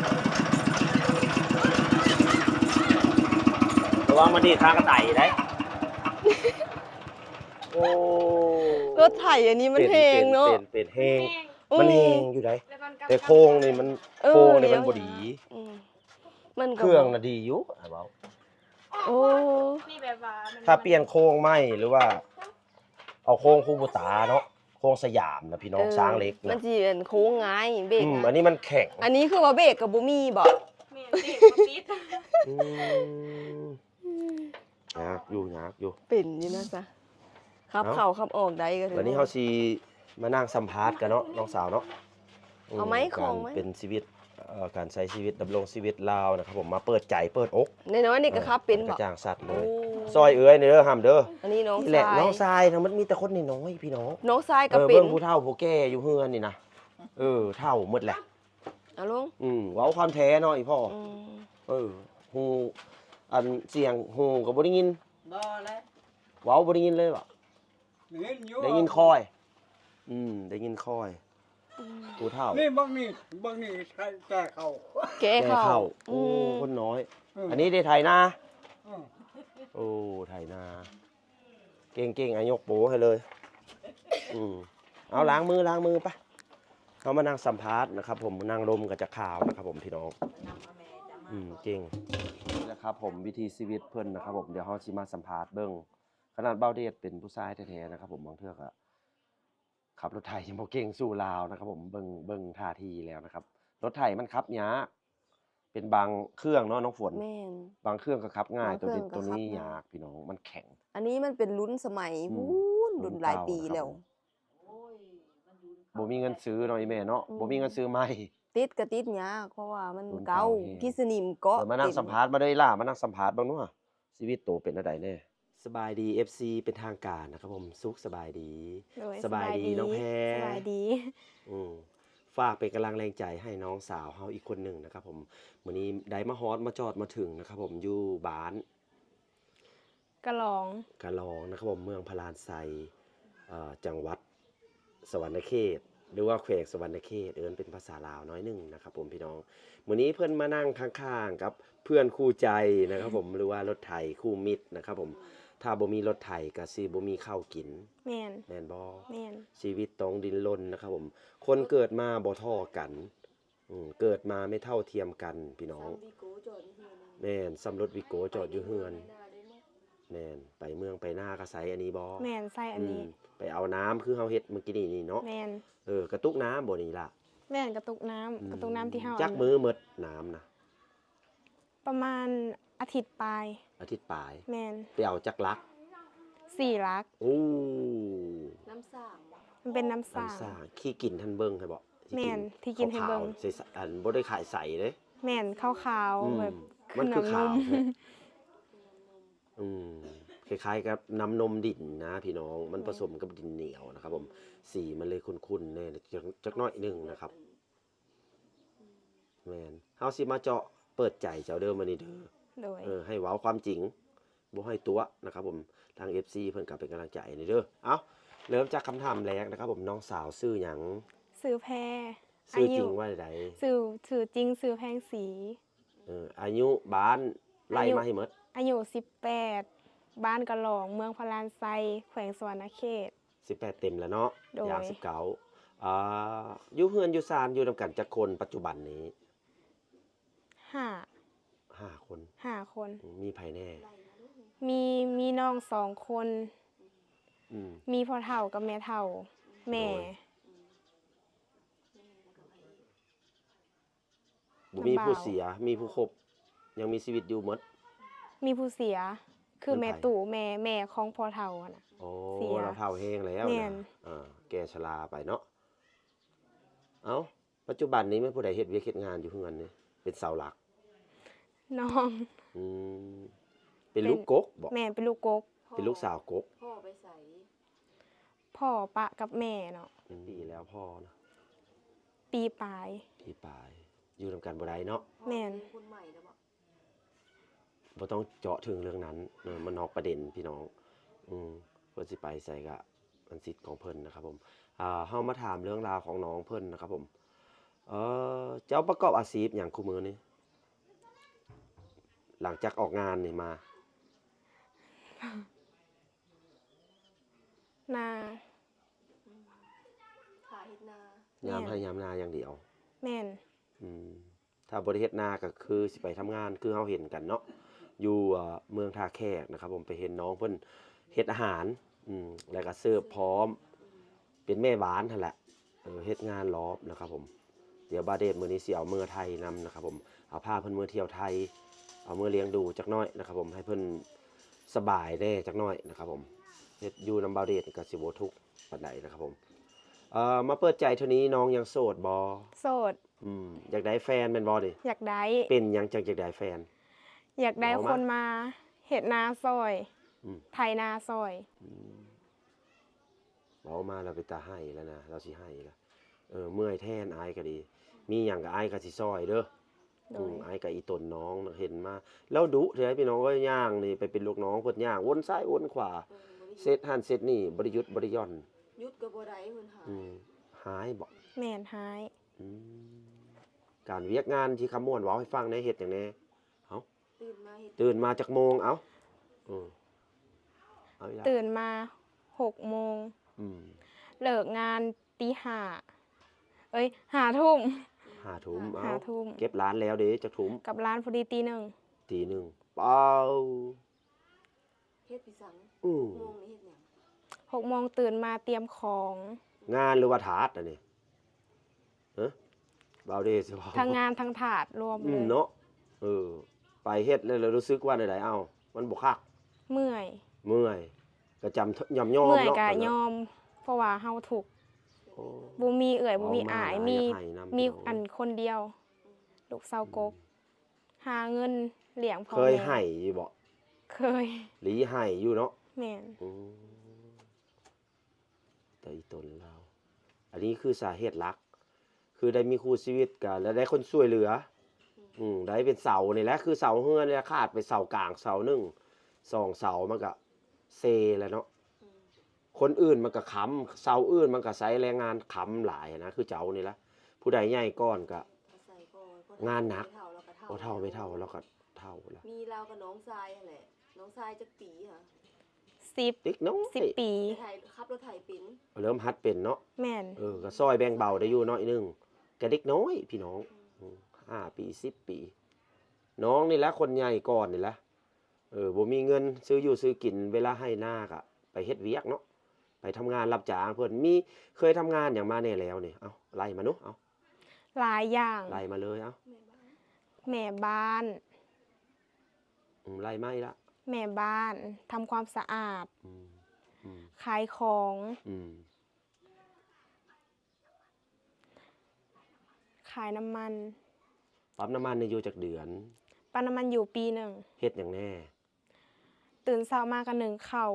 ระวังมันดีข้างกระต่ายได้โอ้ รถไถอันนี้มันแพงเนาะ เป็นแห้งมันแห้งอยู่ไหนแต่โค้งนี่มันบ่ดีมันเครื่องน่ะดีอยู่เว้า โอ้ นี่แบบว่าถ้าเปลี่ยนโค้งใหม่หรือว่าเอาโค้งคูโบตาเนาะโค้งสยามนะพี่น้องช้างเล็ก มันสิเป็นโค้งง่ายเบรกอันนี้มันแข็งอันนี้คือว่าเบรกกับบ่มีบ่แม่นเด็กบ่ติดยากอยู่เป็นอยู่นะจ๊ะขับเข้าขับออกได้ก็ถือวันนี้เฮาสิมานั่งสัมภาษณ์กันเนาะน้องสาวเนาะเอาไหมของไหมเป็นชีวิตการใช้ชีวิตดำรงชีวิตลาวนะครับผมมาเปิดใจเปิดอกน้อยๆนี่ก็ครับเป็นบ่กระจ่างสัตว์เลยซอยเอ้ยเด้อห้ามเด้ออันนี้น้องชายนี่แหละน้องชายทั้งมันมีแต่คนน้อยๆพี่น้อง น้องชายก็เป็นเบิ่งผู้เฒ่าผู้แก่อยู่เฮือนนี่นะเฒ่าหมดแหละเอาลงเว้าความแท้เนาะอีพ่อฮู้อันเสียงฮู้ก็บ่ได้ยินบ่แล้วเว้าบ่ได้ยินเลยบ่ได้ยินคอยได้ยินคอยผู้เฒ่านี่บางนี่แก่เข้าโอ้คนน้อยอันนี้ได้ไถนาโอ้ไถนาเก่งๆยกโปให้เลยเอาล้างมือไปเขามานั่งสัมภาษณ์นะครับผมนั่งลมกับจะข่าวนะครับผมพี่น้องเก่งนี่แหละครับผมวิธีชีวิตเพิ่นนะครับผมเดี๋ยวเฮาสิมาสัมภาษณ์เบิ่งขนาดเบ้าเดชเป็นผู้ชายแท้ๆนะครับผมบางเทื่อก็ขับรถไถยังบ่เก่งสู้ลาวนะครับผมเบิ่งท่าทีแล้วนะครับรถไถมันขับยากเป็นบางเครื่องเนาะน้องฝนบางเครื่องก็ขับง่ายตัวนี้ยากพี่น้องมันแข็งอันนี้มันเป็นรุ่นสมัยรุ่นหลายปีแล้วบ่มีเงินซื้อเนาะอีแม่เนาะบ่มีเงินซื้อใหม่ติดยากเพราะว่ามันเก่าที่สนิมเกาะมานั่งสัมภาษณ์มาได้ล่ะมานั่งสัมภาษณ์บ้างเนาะชีวิตโตเป็นอะไรแน่สบายดี FC เป็นทางการนะครับผมสุขสบายดีสบายดีน้องแพรสบายดีฝากเป็นกำลังแรงใจให้น้องสาวเฮาอีกคนหนึ่งนะครับผมมื้อนี้ได้มาฮอดมาจอดมาถึงนะครับผมอยู่บ้านกะลองนะครับผมเมืองพลานไซจังหวัดสวรรณเขตหรือว่าแขวงสวรรณเขตเป็นภาษาลาวน้อยหนึ่งนะครับผมพี่น้องมื้อนี้เพื่อนมานั่งข้างๆกับเพื่อนคู่ใจนะครับผมหรือว่ารถไถคู่มิตรนะครับผมถ้าบ่มีรถไถก็สิบ่มีข้าวกินแม่นบ่แม่นชีวิตต้องดิ้นรนนะครับผมคนเกิดมาบ่เท่ากันเกิดมาไม่เท่าเทียมกันพี่น้องแม่นซ้ำรถวิโก้จอดอยู่เฮือนแม่นไปเมืองไปหน้าก็ใส่อันนี้บ่แม่นใส่อันนี้ไปเอาน้ำคือเฮาเฮ็ดเมื่อกี้นี่เนาะแม่นกระตุกน้ำบ่นี่ล่ะแม่นกระตุกน้ำที่เฮาจักมือหมดน้ำนะประมาณอาทิตย์ปลายแม่นไปเอาจักลัก4 ลักโอ้น้ำสร้างมันเป็นน้ำสร้างขี้กินท่านเบิ่งให้บ่แม่นที่กินให้เบิ่งอันบ่ได้ขายใสเด้แม่นขาวๆแบบมันคือขาว อืมคล้ายๆกับน้ำนมดินนะพี่น้องมันผสมกับดินเหนียวนะครับผมสีมันเลยคุ้นๆแน่จักหน้อยหนึงนะครับแม่นเฮาสิมาเจาะเปิดใจเจ้าเด้อมื้อนี้เด้อ โดย ให้เว้าความจริงบ่ให้ตัวนะครับผมทาง FC เพิ่นก็เป็นกำลังใจนี่เด้อเอ้าเริ่มจากคำถามแรกนะครับผมน้องสาวชื่อหยัง ซื้อแพร ชื่อจริงว่าใด ซื้อจริงซื้อแพงสี อายุบ้านไล่มาให้หมด อายุ18บ้านกะหลองเมืองพารานไซแขวงสวรรณเขต 18เต็มแล้วเนาะ โดย อย่าง19อยู่เฮือนอยู่ซานอยู่นำกันจักคนปัจจุบันนี้ 5 คน 5 คน มีไผแน่ มีน้อง2 คน อืม มีพ่อเฒ่ากับแม่เฒ่า แม่ บ่มี ลำบาก ผู้เสียมีผู้ครบยังมีชีวิตอยู่หมด มีผู้เสีย คือ เป็น แม่ ไผ ตู่แม่ของพ่อเฒ่าอะน่ะ โอ้ เสีย เราเฒ่าแห้งแล้ว แม่น นะแก่ชราไปเนาะเอ้าปัจจุบันนี้แม่ผู้ใดเฮ็ดเวียกเฮ็ดงานอยู่เฮือนนี่เป็นเสาหลัก น้อง อืมเป็นลูกกกบ่ แม่เป็นลูกกก เป็นลูกสาวกก พ่อไปใส่ พ่อปะกับแม่เนาะ ดีแล้วพ่อนะ ปีปลาย พี่ปายอยู่นำกันบ่ได้เนาะ แม่น คุณใหม่แล้วบ่ บ่ต้องเจาะถึงเรื่องนั้นมันนอกประเด็นพี่น้องเพิ่นสิไปใส่ก็มันสิทธิ์ของเพิ่นนะครับผมเฮามาถามเรื่องราวของน้องเพิ่นนะครับผมเจ้าประกอบอาชีพหยังคุมื้อนี้หลังจากออกงานนี่มา นา ขายเฮ็ดนา ยามให้ยามนาอย่างเดียว แม่น ถ้าบริเฮ็ดนาก็คือสิไปทำงานคือเฮาเห็นกันเนาะอยู่เมืองท่าแขกนะครับผมไปเห็นน้องเพิ่นเฮ็ดอาหารแล้วก็เสิร์ฟพร้อม เป็นแม่บ้านนั่นแหละเฮ็ดงานรอบนะครับผมเดี๋ยวบาเดชมื้อนี้สิเอาเมือไทยนำนะครับผมเอาพาเพิ่นมื้อเที่ยวไทยเอามื้อเลี้ยงดูจักหน่อยนะครับผมให้เพิ่นสบายแน่จักหน่อยนะครับผมเฮ็ดอยู่นำบาเดชก็สิบ่ทุกข์ปานใดนะครับผมมาเปิดใจเท่านี้น้องยังโสดบ่ โสด อยากได้แฟนแม่นบ่ดิ อยากได้ เป็นหยังจังอยากได้แฟน อยากได้ เอามา คนมาเฮ็ดนาซอย อืม ไถนาซอย เว้ามาแล้วไปตาให้แล้วนะเราสิให้แล้วเมื่อยแทนอายก็ดี มีหยังก็อายก็สิซอยเด้อ โดย อายก็อีตนน้องน่ะเห็นมาแล้วดุเด้อพี่น้องเอ้ยย่างนี่ไปเป็นลูกน้องเพิ่นย่างวนซ้ายวนขวาเสร็จหันเสร็จนี่บ่ได้หยุดบ่ได้หย่อน ยุดก็บ่ได้เพิ่นหา หายบ่ แม่นหาย อืมการเวียกงานที่คำม่วนเว้าให้ฟังในเฮ็ดหยังแน่ ตื่นมาเฮ็ด ตื่นมาจากโมงเอ้าเอาอีกแล้ว ตื่นมา6 โมง อืม เลิกงานตีห้า5 ทุ่ม 5 ทุ่ม ห้าทุ่ม เก็บร้านแล้วเด้จักทุ่ม กับร้านพอดีตี 1 ตีหนึ่งเป้า เฮ็ดพิสัง อืม โมงนี้เฮ็ดหยัง 6 โมงตื่นมาเตรียมของ งานหรือว่าถาดอันนี้ฮะเบาเดสิเว้า ทั้งงานทั้งถาดรวมเลย เนาะไปเฮ็ดแล้วรู้สึกว่าใดๆเอ้ามันบ่คัก เมื่อย เมื่อยก็จำยอม เมื่อย เนาะ กะยอม เพราะว่าเฮาถูกข์ โอ้ บ่มีเอ่ยบ่มี เอามา อาย หลาย มี อยากให้นำ มี พี่น้อง อันคนเดียว ลูกสาวกก หาเงินเลี้ยงพ่อ เคย แม่ ให้อยู่บ่ เคย หลีให้อยู่เนาะ แม่น อืมแต่อีตนเราอันนี้คือสาเหตุหลัก คือได้มีคู่ชีวิตกันแล้วได้คนช่วยเหลือ ได้เป็นเสานี่แหละคือเสาเฮือนเนี่ยขาดไปเสากลางเสาหนึ่ง2 เสามันก็เซแล้วเนาะคนอื่นมันก็ค้ำเสาอื่นมันก็ใช้แรงงานค้ำหลายนะคือเจ้านี่ละผู้ใดใหญ่ก้อนก็ อาศัยก่อน งานหนัก เท่าแล้วก็ บ่เท่าไม่เท่าแล้วก็เท่าละ มีเรากับน้องทรายนั่นแหละน้องทรายจักปีค่ะ 10 เด็กน้อย 10 ปี ไทยขับรถไถเป็น เริ่มหัดเป็นเนาะ แม่น ก็ซอยแบ่งเบาได้อยู่น้อยหนึงแกเด็กน้อยพี่น้อง5 ปี 10 ปี น้องนี่แหละคนใหญ่ก่อนนี่แหละบ่มีเงินซื้ออยู่ซื้อกินเวลาให้หน้าก็ไปเฮ็ดเวียกเนาะไปทำงานรับจ้างเพิ่นมีเคยทำงานอย่างมาแน่แล้วนี่เอาไล่มาเนาะเอา หลายอย่าง ไล่มาเลยเอา แม่บ้าน แม่บ้าน ไล่มาอีกละ แม่บ้านทำความสะอาด อืมอืม ขายของ อืม ขายน้ำมัน ปั๊มน้ำมันนี่อยู่จักเดือน ปั๊มน้ำมันอยู่ปี 1 เฮ็ดหยังแน่ ตื่นเช้ามาก็นึ่งข้าว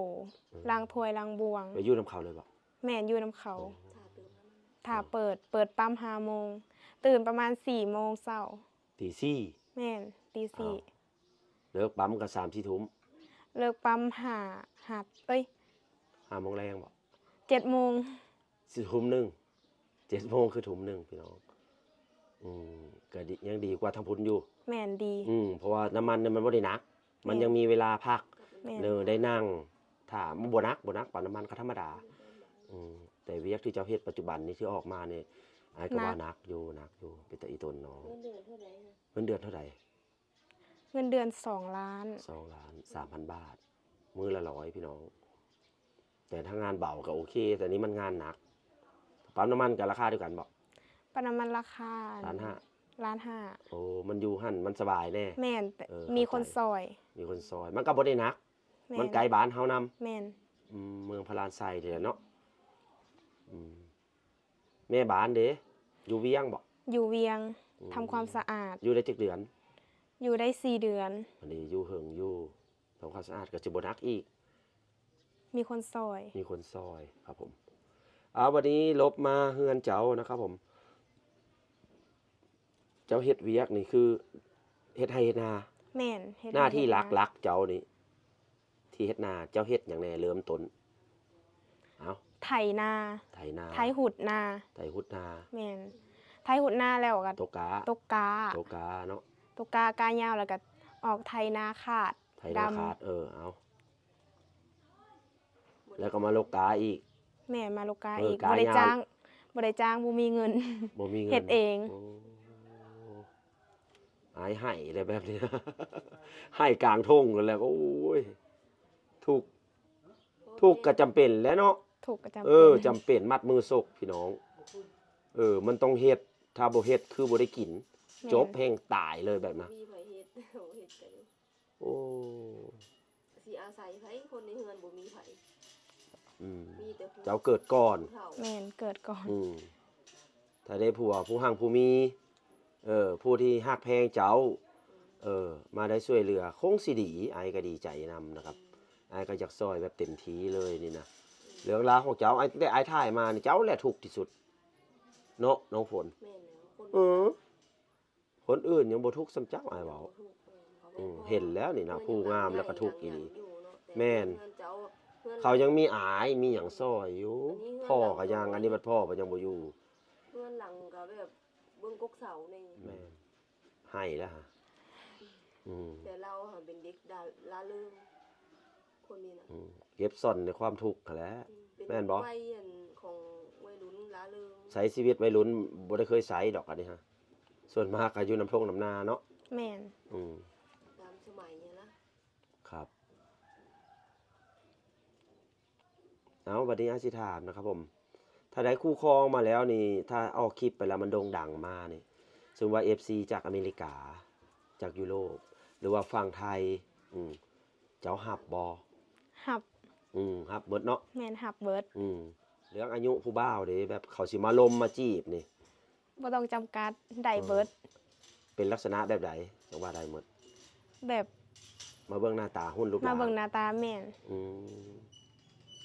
ล้างถ้วยล้างบวง ไปอยู่นํเขาเลยบ่ แม่นอยู่นำเขา ถ้าเติมน้ำมัน ถ้าเปิดปั๊ม5 โมง ตื่นประมาณ4 โมงเช้า ตีสี่ แม่นตี อ้าว เลิกปั๊มก็3-4 ทุ่ม 4เลิกปั๊ม5 5 โมงแรงบ่ 7 โมง 4 ทุ่มหนึง7 โมงคือทุ่มหนึงพี่น้องก็ดียังดีกว่าทางพุ่นอยู่ แม่นดี เพราะว่าน้ำมันเนี่ยมันบ่ได้หนัก มันยังมีเวลาพัก แม่น ได้นั่งถ้ามันบ่หนักปานน้ำมันก็ธรรมดาแต่เวียกที่เจ้าเฮ็ดปัจจุบันนี้ที่ออกมานี่อ้ายก็ว่าหนักอยู่เป็นตาอีตนน้อง เงินเดือนเท่าไหร่ฮะ เงินเดือนเท่าใด เงินเดือน2 ล้าน 2,300,000 บาท มื้อละ100พี่น้อง แต่ถ้างานเบาก็โอเค แต่นี้มันงานหนักปั๊มน้ำมันก็ราคาเดียวกันบ่ ปานน้ำมันราคา 1,500,000 ล้านห้า โอ้มันอยู่หั่นมันสบายแน่ แม่นแต่ เออ มีคน เข้าใจ ซอย มีคนซอย มันก็บ่ได้หนัก แม่ มันไกลบ้านเฮานำ แม่น เมืองพระลานไซนี่แหละเนาะแม่บ้านเด้อยู่เวียงบ่ อยู่เวียงทำความสะอาด อยู่ได้จักเดือน อยู่ได้4 เดือน อันนี้อยู่เหิงอยู่ทำความสะอาดก็สิบ่หนักอีก มีคนซอย มีคนซอยครับผมวันนี้ลบมาเฮือนเจ้านะครับผม เจ้าเฮ็ดเวียกนี่คือเฮ็ดไร่เฮ็ดนา แม่นเฮ็ด หน้าที่ เฮ็ด หลักๆเจ้านี่ที่เฮ็ดนาเจ้าเฮ็ดหยังแน่เริ่มต้นเอา ไถนา ไถนา ไถหุดนา ไถหุดนา แม่นไถหุดนาแล้วก็ ตกกา ตกกา ตกกาเนาะ ตกกากายาวแล้วก็ออกไถนาขาด ไถนา ดำ ขาดเอาแล้วก็มาลกกาอีก แม่มาลูกกา เออ อีก กา บ่ได้ ยาว จ้างบ่ได้จ้างบ่มีเงิน บ่มีเงิน เฮ็ดเอง โอายให้อะไรแบบนี้ ให้กลางทุ่งนั่นแหละโอ้ยทุกก็จำเป็นแหล้วเนาะ ถูกก็จำเป็น จำเป็นมัดมือศกพี่น้อง มันต้องเฮ็ดถ้าบ่เฮ็ดคือบ่ได้กิน แม่น จบแห่งตายเลยแบบนั้น มีไผเฮ็ด บ่เฮ็ดกัน โอ้ สิอาศัยไผคนในเฮือนบ่มีไผ อืม มีแต่ผู้ เจ้าเกิดก่อน ผู้เฒ่า แม่นเกิดก่อน ถ้าได้ผัวผู้หังผู้มีผู้ที่ฮักแพงเจ้ามาได้ช่วยเหลือคงสิดีไอ้ก็ดีใจนำนะครับไอ้ก็อยากซอยแบบเต็มที่เลยนี่นะเรื่องราวของเจ้าไอ้ได้ไอ้ถ่ายมานี่เจ้าแหละทุกข์ที่สุดเนาะน้องฝน แม่นแล้วคน คนอื่นยังบ่ทุกข์ซ้ำเจ้าไอ้เว้า ทุกข์เขา เห็นแล้วนี่นะผู้งามแล้วก็ทุกข์อีหลี อยู่เนาะต่ แม่น เฮือนเจ้าเฮือน เขายังมีอายมีหยังซอยอยู่พ่อก็ยังอันนี้บัดพ่อก็ยังบ่อยู่ เฮือนหลังก็แบบเบิ่งกกเสานี่ แม่นให้แล้วฮะแต่เราค่ะเป็นเด็กล่าเริงคนนี้นะ เก็บซ่อนในความทุกข์หั้นแหละ เป็น แม่นบ่ วัยอันของวัยรุ่นล่าเริง ใช้ชีวิตวัยรุ่นบ่ได้เคยใช้ดอกอันนี้ฮะส่วนมากก็อยู่น้ำพงน้ำนาเนาะ แม่น ตามสมัยเนี่ยนะครับ เอาบัดนี้อาสิถามนะครับผม ถ้าได้คู่ครองมาแล้วนี่ถ้าออกคลิปไปแล้วมันโด่งดังมานี่ซึ่งว่า FC จากอเมริกาจากยุโรปหรือว่าฝั่งไทยเจ้าหับบ่ หับ หับเบิดเนาะ แม่นหับเบิด เรื่องอายุผู้บ่าวเด้แบบเขาสิมาลมมาจีบนี่ บ่ต้องจำกัดได้เบิด เป็นลักษณะแบบใดจังว่าได้หมด แบบ มาเบิ่งหน้าตาหุ่นรูป มา ร่าง เบิ่งหน้าตาแม่น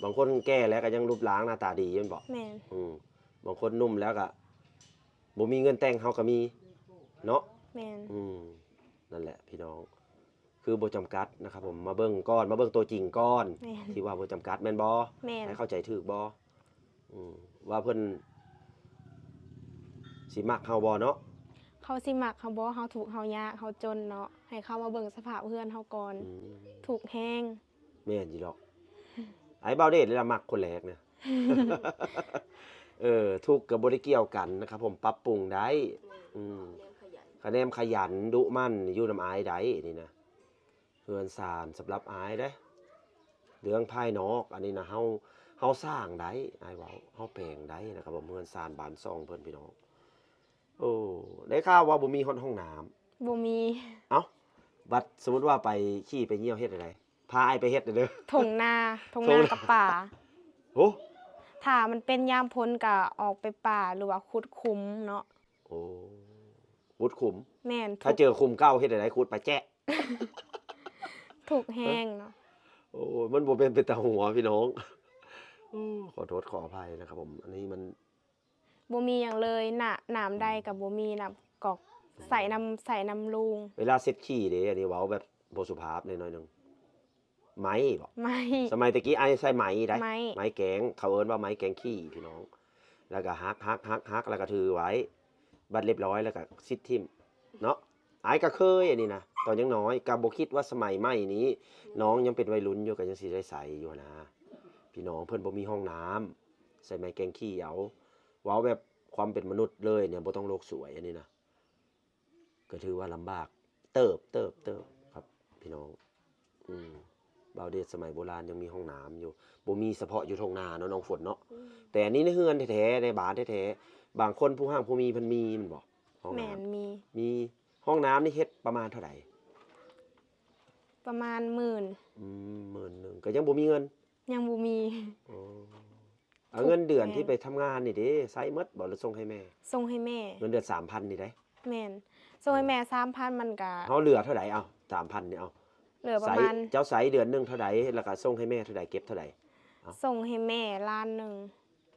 บางคนแก่แล้วก็ยังรูปร่างหน้าตาดีแม่นบ่ แม่น บางคนนุ่มแล้วก็บ่มีเงินแต่งเฮาก็มีเนาะ แม่น นั่นแหละพี่น้อง คือบ่จำกัดนะครับผมมาเบิ่งก่อนมาเบิ่งตัวจริงก่อน แม่น ที่ว่าบ่จำกัดแม่นบ่ แม่น ให้เข้าใจถูกบ่ว่าเพิ่นสิมักเฮาบ่เนาะ เขาสิมักเขาบ่เฮาถูกข์เฮายากเฮาจนเนาะให้เขามาเบิ่งสภาพเพื่อนเฮาก่อน ถูกข์แฮง แม่นอยู่ดอก ไอ้เบาเดชเลยละมักคนแรกเนี่ย ทุกข์ก็บ่ได้เกี่ยวกันนะครับผมปรับปรุงได้ แนมขยัน คะแนนขยันดุมั่นอยู่นำอายได้นี่นะเฮือนสารสำหรับอายเด้เรื่องภายนอกอันนี้นะเฮาสร้างได้อายเว้าเฮาแปลงได้นะครับผมเฮือนสารบ้านซ่องเพิ่นพี่น้องโอ้ได้ข่าวว่าบ่มีห้องน้ำ บ่มี เอ้าบัดสมมุติว่าไปขี้ไปเหี่ยวเฮ็ดอะไรพาอายไปเฮ็ดเด้อ ทงนา ทงนา กับป่า โอ้ ถ้ามันเป็นยามพ้นก็ออกไปป่าหรือว่าขุดคุ้มเนาะ โอ้ขุดขุม แม่น ถ้าเจอคุมเก้าเฮ็ดอะไรขุดไปแจ๊ะ ถูกข์แฮงเนาะ โอ้มันบ่เป็นตาหัวพี่น้องขอโทษขออภัยนะครับผม อันนี้มัน บ่มีหยังเลยน้ำใดก็บ่มีน้ำกอกใส่น้ำลุง เวลาเซ็ตขี้เด้อันนี้เว้าแบบบ่สุภาพหน่อยๆหนึงไหมบ่ ไม่ สมัยตะกี้ไอ้ใส่ไหมได้ ไหม แกงเขาเอิ้นว่าไหมแกงขี้พี่น้อง แล้วก็ฮักแล้วก็ถือไว้ บัดเรียบร้อยแล้วก็ซิดทิ่มเนาะไอ้ก็เคยอันนี้นะตอนยังน้อยก็บ่คิดว่าสมัยใหม่นี้ น้องยังเป็นวัยรุ่นอยู่ก็ยังสิได้ใส่อยู่นะ พี่น้องเพิ่นบ่มีห้องน้ำใส่ไหมแกงขี้เอาเว้าแบบความเป็นมนุษย์เลยเนี่ยบ่ต้องโลกสวยอันนี้นะก็ถือว่าลำบากเติบครับพี่น้องบาวเดชสมัยโบราณยังมีห้องน้ำอยู่บ่มีเฉพาะอยู่ทงนาเนาะน้องฝนเนาะแต่อันนี้ในเฮือนแท้ๆในบ้านแท้ๆบางคนผู้ห้างผู้มีเพิ่นมีมันบ่ห้อง แม่ น้ำ นมี ห้องน้ำนี่เฮ็ดประมาณเท่าไหร่ ประมาณ10,000 10,000ก็ยังบ่มีเงิน ยังบ่มี อ๋อเอาเงินเดือนที่ไปทำงานนี่เด้ใช้หมดบ่หรือส่งให้แม่ ส่งให้แม่ เงินเดือน 3,000 นี่ได้ แม่นส่งให้แม่ 3,000 มันก็ เฮาเหลือเท่าไหร่เอา 3,000 นี่เอา เหลือประ ใช้ มาณ เจ้าใช้เดือนหนึงเท่าใดแล้วก็ส่งให้แม่เท่าใดเก็บเท่าใด ส่งให้แม่ล้านหนึง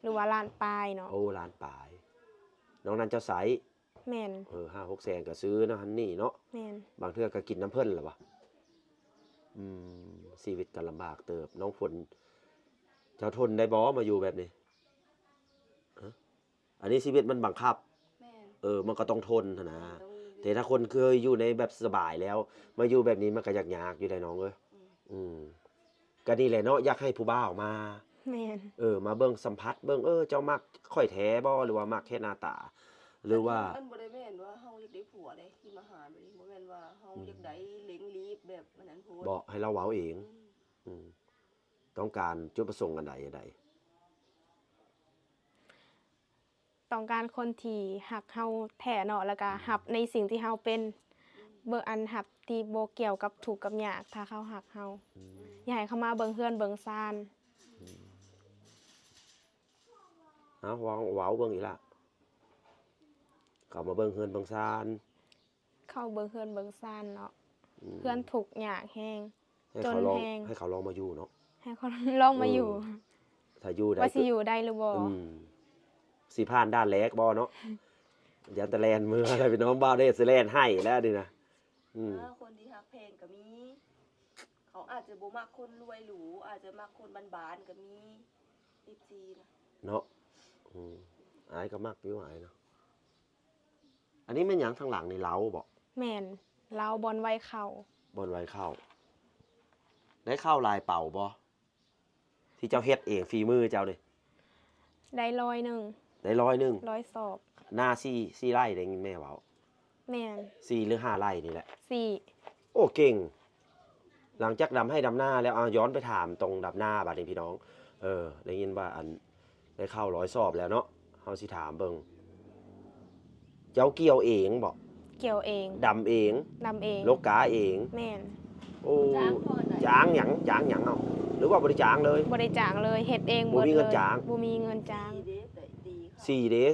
หรือว่าล้านปลายเนาะ โอ้ล้านปลายน้องนั้นเจ้าใช้ แม่น 5-6 แสนก็ซื้อนะหั่นนี่เนาะ แม่น บางเทื่อก็กินน้ำเพิ่นล่ะวะชีวิตก็ลำบากเติบน้องฝนเจ้าทนได้บ่มาอยู่แบบนี้ฮะอันนี้ชีวิตมันบังคับ แม่น มันก็ต้องทนหั้นนะ ต้อง แต่ถ้าคนเคยอยู่ในแบบสบายแล้ว มาอยู่แบบนี้มันก็ยากอยู่ได้น้องเอ้ยก็นี่แหละเนาะอยากให้ผู้บ่าวมา แม่น มาเบิ่งสัมผัสเบิ่งเจ้ามักค่อยแท้บ่หรือว่ามักแค่หน้าตา หรือว่า อันบ่ได้แม่นว่าเฮาอยากได้ผัวเด้ที่มาหาแบบนี้บ่แม่นว่าเฮาอยากได้เล้งลีบแบบอันนั้นโพด บอกให้เราเว้าเอง อืม ต้องการจุดประสงค์อันใด ต้องการคนที่หักเฮาแท้เนาะแล้วก็หับในสิ่งที่เฮาเป็นเบิ่งอันหับที่บ่เกี่ยวกับถูกข์กับยากถ้าเขาหักเฮาอยากให้เขามาเบิ่งเฮือนเบิ่งซ่าน เอาเว้าเบิ่งอีกละเขามาเบิ่งเฮือนเบิ่งซาน เข้าเบิ่งเฮือนเบิ่งซ่านเนาะเฮือนถูกข์ยากแฮง ให้เขาลอง จนแพง ให้เขาลองมาอยู่เนาะ ให้เขาลองมาอยู่ ถ้าอยู่ได้ ว่าสิอยู่ได้หรือบ่ สิผ่านด้านแรกบ่เนาะยันตะแลนมืออะไรพี่น้องบ่าวได้สิแลนให้แล้วดินะ คนที่ฮักแพงก็มี เขาอาจจะบ่มักคนรวยหรูอาจจะมักคนบ้านๆก็มี14นะ เนาะอายก็มักอยู่อายเนาะอันนี้แม่นหยังทางหลังนี่เล้าบ่ แม่นเราบอลไว้เข้า บนไว้เข้า ได้เข้าลายเป่าบ่ที่เจ้าเฮ็ดเองฝีมือเจ้านี่ ได้100 ได้100 100 สอบ หน้า4ไร่ได้ยินแม่เว้า แม่น 4หรือ5ไร่นี่แหละ 4 โอ้เก่ง หลังจากดำให้ดำหน้าแล้วย้อนไปถามตรงดำหน้าบัดนี้พี่น้องได้ยินว่าอันได้เข้า100 สอบแล้วเนาะเฮาสิถามเบิ่งเจ้าเกี่ยวเองบ่ เกี่ยวเอง ดำเอง ดำเอง ลกกาเอง แม่น โอ้ จ้างพ่อไหน จ้างหยังเอาหรือว่าบ่ได้จ้างเลย บ่ได้จ้างเลยเฮ็ดเอง บ่มีเงิน ลย จ้าง บ่มีเงินจ้าง ดีเด้แต่ดีค่ะ 4เด้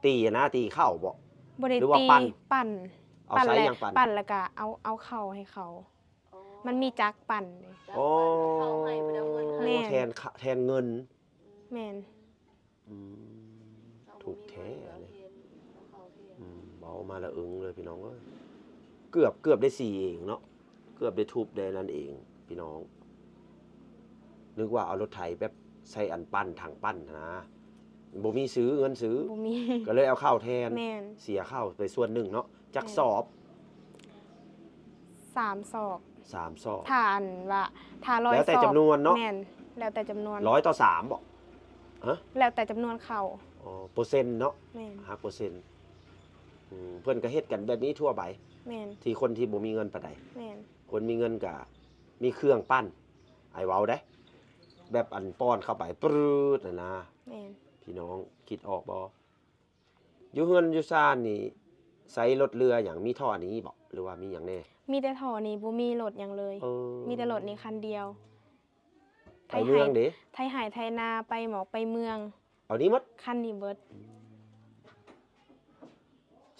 ตีอะนะตีเข้าบ่ บ่ได้ หรือว่า ตี ปั่น ปั่น เอา ปั่น ไซส์ แล้ว ยังปั่น ปั่นแล้วก็เอาเข้าให้เขา อ๋อ มันมีจักรปั่นเด้ จ้าง อ๋อ เข้าให้ไปเอาเงินให้ แม่ แทนเงิน แม่น อืม เอา ถูกแท้ บ่ เลย มีเงินเอาเข้าเทน เบามาละอึงเลยพี่น้องเอ้ยเกือบได้4เองเนาะเกือบได้ทุบได้นั่นเองพี่น้อง นึกว่าเอารถไถแบบใช้อันปั้นทางปั้นนะบ่มีซื้อเงินซื้อ บ่มี ก็เลยเอาเข้าแทน แม่น เสียเข้าไปส่วนหนึ่งเนาะจักสอบ 3 สอบ 3 สอบ ถ้าอันว่าถ้า100 แล้วแต่ สอบ จำนวนเนาะ แม่นแล้วแต่จำนวน 100 ต่อ 3บ่ฮะ แล้วแต่จำนวนเข้า เปอร์เซ็นต์เนาะ แม่น หักเปอร์เซ็นต์เพิ่นก็เฮ็ดกันแบบนี้ทั่วไป แม่น ที่คนที่บ่มีเงินปานใด แม่น คนมีเงินก็มีเครื่องปั้นไอ้เว้าได้ แบบอันป้อนเข้าไปปรื๊ดน่ะนะ แม่น พี่น้องคิดออกบ่อยู่เฮือนอยู่ซ่านนี่ใช้รถเรือหยังมีท่อนี้บ่หรือว่ามีหยังแน่ มีแต่ท่อนี่บ่มีรถหยังเลย เออ มีแต่รถนี่คันเดียว ไปเมืองเด้ ไทยหายไทยนาไปหมอกไปเมือง เอานี้หมด คันนี้เบิด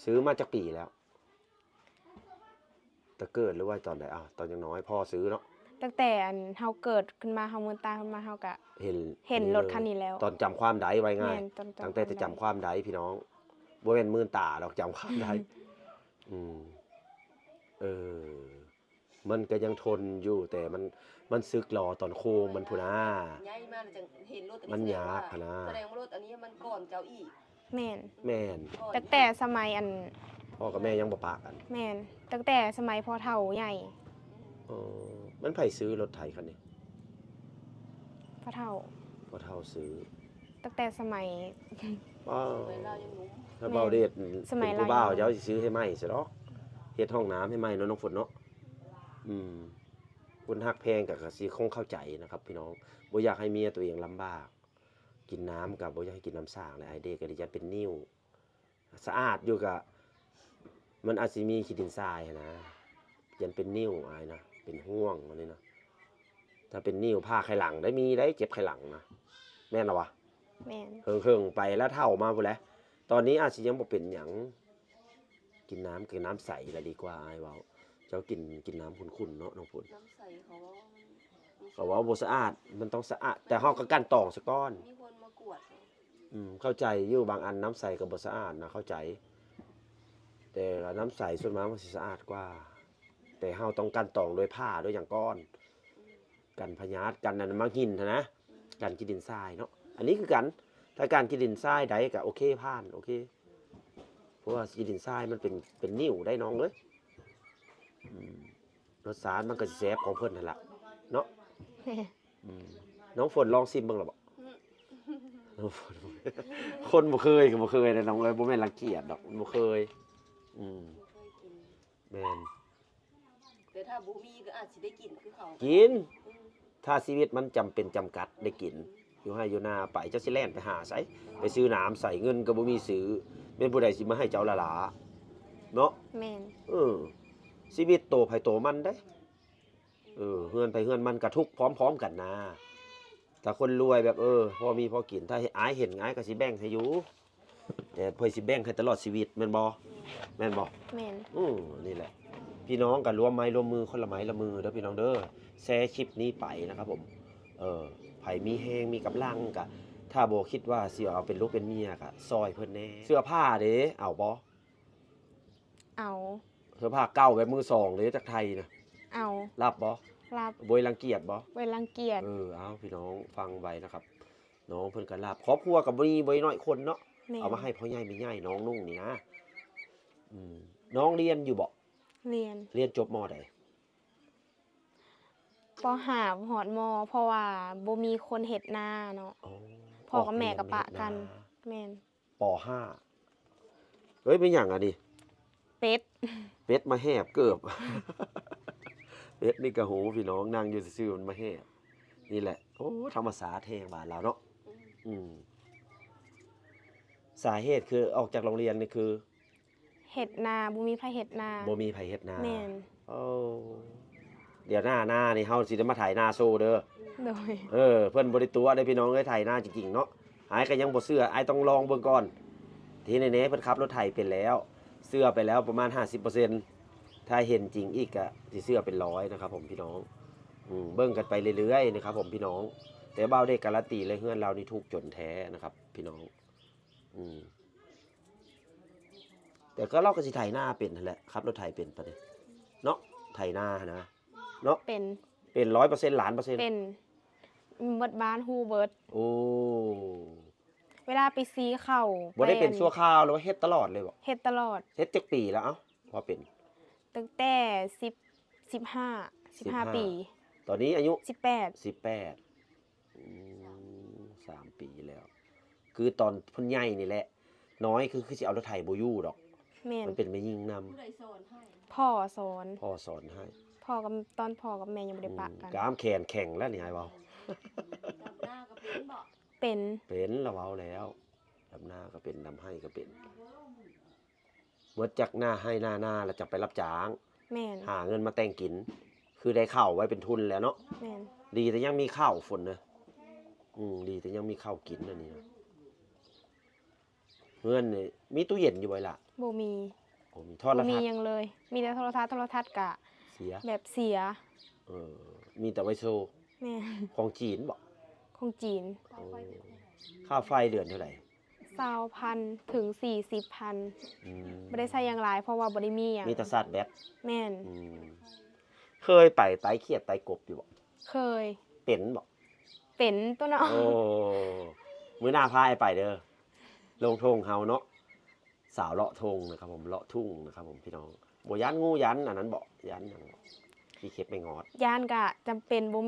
ซื้อมาจากปีแล้วแต่เกิดหรือว่าตอนใดตอนยังน้อยพ่อซื้อเนาะ ตั้งแต่อันเฮาเกิดขึ้นมาเฮามือตาขึ้นมาเฮาก็ เห็นรถคันนี้แล้ว ตอนจำความได้ไว้ง่าย แม่นตอน ตั้งแต่จะจำความได้พี่น้องบ่แม่นมื่นตาดอกจำความได้ อืมเออ มันก็ยังทนอยู่แต่มันสึกหรอตอนโค้งมันพุ่นนะ ใหญ่มากเลยจังเห็นรถอั มันยากอะนะ แสดงว่ารถอันนี้มันก่อนเจ้าอีก แม่น แม่น ก่อน ตั้งแต่สมัยอัน พ่อกับแม่ยังบ่ปากกัน แม่นตั้งแต่สมัยพ่อเฒ่าใหญ่ อ๋อมันไผซื้อรถไถคันนี้ พ่อเฒ่า พ่อเฒ่าซื้อ ตั้งแต่สมัย ว้าว เวลายังหนุ่ม ถ้าเบาเดช สมัย เป็นผู้บ่าว เรายัง เจ้าสิซื้อให้ใหม่ซะดอกเฮ็ดห้องน้ำให้ใหม่เนาะน้องฝนเนาะอืมคนฮักแพงก็สิคงเข้าใจนะครับ พี่น้องบ่อยากให้เมียตัวเองลำบาก กินน้ำกับบ่อยากให้กินน้ำสร้างเลยไอเด็กก็จะเป็นนิ่วสะอาดอยู่กะมันอาจสิมีขี้ดินทรายนะยันเป็นนิ่วอายนะเป็นห่วงอันนี้นะถ้าเป็นนิ่วผ้าไขหลังได้มีได้เจ็บไขหลังนะแม่นเหรอวะ แม่น เฮิงๆไปแล้วเท่ามาพุ่นแหละตอนนี้อาจสิยังบ่เป็นหยังกินน้ำใสละดีกว่าอายเว้าเจ้ากินน้ำขุ่นๆเนาะน้องฝน น้ำใสเขาว่ามันมี เขาว่าบ่สะอาดมันต้องสะอาดแต่เฮาก็กั้นตองซะก่อน มีคนมากวด เข้าใจอยู่บางอันน้ำใสกับบสะอาดนะเข้าใจ แต่น้ำใสส่วนมากมันสิสะอาดกว่า แต่เฮาต้องกันตองโดยผ้าโดยอย่างก้อน กันพยาธิกันนั่นมาหินหั้นนะกันกินดินทรายเนาะอันนี้คือกันถ้าการกินดินทรายใดก็โอเคผ่านโอเคเพราะว่ากินดินทรายมันเป็นนิ่วได้น้องเอ้ยรสชาติมันก็สิแซ่บของเพิ่นนั่นล่ะเนาะ อืมน้องฝนลองซิมเบิ่งหรอบ่ น้องฝนคนบ่เคยก็บ่เคยเลยน้องเอ้ยบ่แม่นรังเกียจดอกบ่เคย อืม บ่เคยกิน แม่น แต่ถ้าบ่มีก็อาจสิได้กินคือเขา กิน อืม ถ้าชีวิตมันจำเป็นจำกัดได้กิน อยู่ให้อยู่หน้าไปเจ้าสิแล่นไปหาไสไปซื้อน้ำใส่เงินก็บ่มีซื้อแม่นผู้ใดสิมาให้เจ้าละหลาเนาะ แม่น ชีวิตโตไผโตมันได้เฮือนไปเฮือนมันก็ทุกข์พร้อมๆกันนะถ้าคนรวยแบบพอมีพอกินถ้าอายเห็นอายก็สิแบ่งให้อยู่แต่เพิ่นสิแบ่งให้ตลอดชีวิตแม่นบ่แม่นบ่ แม่น นี่แหละ พี่น้องกันร่วมไม้ร่วมมือคนละไม้ละมือเด้อพี่น้องเด้อแชร์คลิปนี้ไปนะครับผมไผมีแฮงมีกำลังก็ถ้าบ่คิดว่าสิเอาเป็นลูกเป็นเมียก็ซอยเพิ่นแหน่เสื้อผ้าเด้เอาบ่ เอา เสื้อผ้าเก่าแบบมือสองเด้จากไทยนะ เอา รับบ่ รับ บ่รังเกียจบ่ ไว้รังเกียจ เอาพี่น้องฟังไว้นะครับ น้องเพิ่นก็รับครอบครัวก็บ่น้อยคนเนาะ แม่น เอามาให้พ่อใหญ่แม่ใหญ่น้องนุ่งนี่นะน้องเรียนอยู่บ่ เรียน เรียนจบมใด ปหาหอดมเพราะว่าบ่มีคนเฮ็ดนาเนาะ อ๋อ พ่อกับแม่ก็ปะกัน ออ แม่น ป .5 เฮ้ยเป็นหยังอ่ะดิ เป็ด เป็ดมาแหบเกือบ เป็ดนี่ก็โหพี่น้องนั่งอยู่ซื่อๆมันมาแหบนี่แหละโอ้ธรรมศาสตร์แห่งบ้านเราเนาะสาเหตุคือออกจากโรงเรียนนี่คือ เฮ็ดนาบ่มีไผเฮ็ดนา บ่มีไผเฮ็ดนา แม่น โอ้เดี๋ยวหน้านี่เฮาสิได้มาถ่ายหน้าโซเด้อ โดย เพิ่นบ่ได้ตัวได้พี่น้องเอ้ยถ่ายหน้าจริงๆเนาะอ้ายก็ยังบ่เชื่ออ้ายต้องลองเบิ่งก่อนที่แน่ๆเพิ่นขับรถไถเป็นแล้วเชื่อไปแล้วประมาณ 50%ถ้าเห็นจริงอีกก็สิเชื่อเป็น100นะครับผมพี่น้องเบิ่งกันไปเรื่อยๆนะครับผมพี่น้องแต่บ่าวเด็กการันตีเลยเฮือนเรานี่ถูกจนแท้นะครับ พี่น้องแต่ก็เราก็สิไถหน้าเป็นนั่นแหละครับรถไถเป็นปะเนี่ยเนาะไถหน้านะเนาะ เป็น เป็น100%ล้านเปอร์เซ็นต์ เป็นเบิดบ้านฮู้เบิด โอ้ เวลาไปซีเข้า บ่ได้เป็น อั ชั่วคราวหรือว่าเฮ็ดตลอดเลยบ่ เฮ็ดตลอด เฮ็ดจักปีแล้วเอ้าพอเป็น ตั้งแต่15 ปี ตอนนี้อายุ 18 183 ปีแล้ว คือตอนเพิ่นใหญ่นี่แหละ น้อยคือสิเอารถไถบ่อยู่ดอก แม่น มันเป็นแม่ยิงนำ ผู้ใดสอนให้ พ่อสอน พ่อสอนให้ พ่อกับตอนพ่อกับแม่ยังบ่ได้ปะกัน กล้ามแขนแข็งแล้วนี่ให้เว้า ดำหน้าก็เป็นบ่ เป็น เป็นแล้วเว้าแล้วดำนาก็เป็นดำให้ก็เป็นเมื่อจากหน้าให้หน้าแล้วจะไปรับจ้าง แม่น หาเงินมาแต่งกิน คือได้ข้าวไว้เป็นทุนแล้วเนาะ แม่น ดีแต่ยังมีข้าวฝนเนอะดีแต่ยังมีข้าวกินอันนี้นะเงินนี่มีตู้เย็นอยู่ไว้ล่ะ บ่มี โอ้มีทอด บ่ ละ มี ทัด หยังเลย มีแต่โทรทัศน์กะ เสีย แบบเสีย เออ มีแต่ไว้โชว์ แม่น ของจีนบ่ ของจีน โอ้ค่าไฟเดือนเท่าไหร่ 20,000 ถึง 40,000 อืม บ่ได้ใช้หยังหลายเพราะว่าบ่ได้มีหยัง มีแต่สัตว์แบต แม่น อืมเคยไปไต้เขียดไต้กบอยู่บ่ เคย เป็นบ่ เป็นตัวเนาะ โอ้มื้อหน้าพาไอ้ไปเด้อลงทงเฮาเนาะสาวเลาะทงนะครับผมเลาะทุ่งนะครับผมพี่น้องบ่ยันงูยันอันนั้นบ่ยันหยังบ่ที่เข็บไม่งอด ย่านก็จำเป็นบ่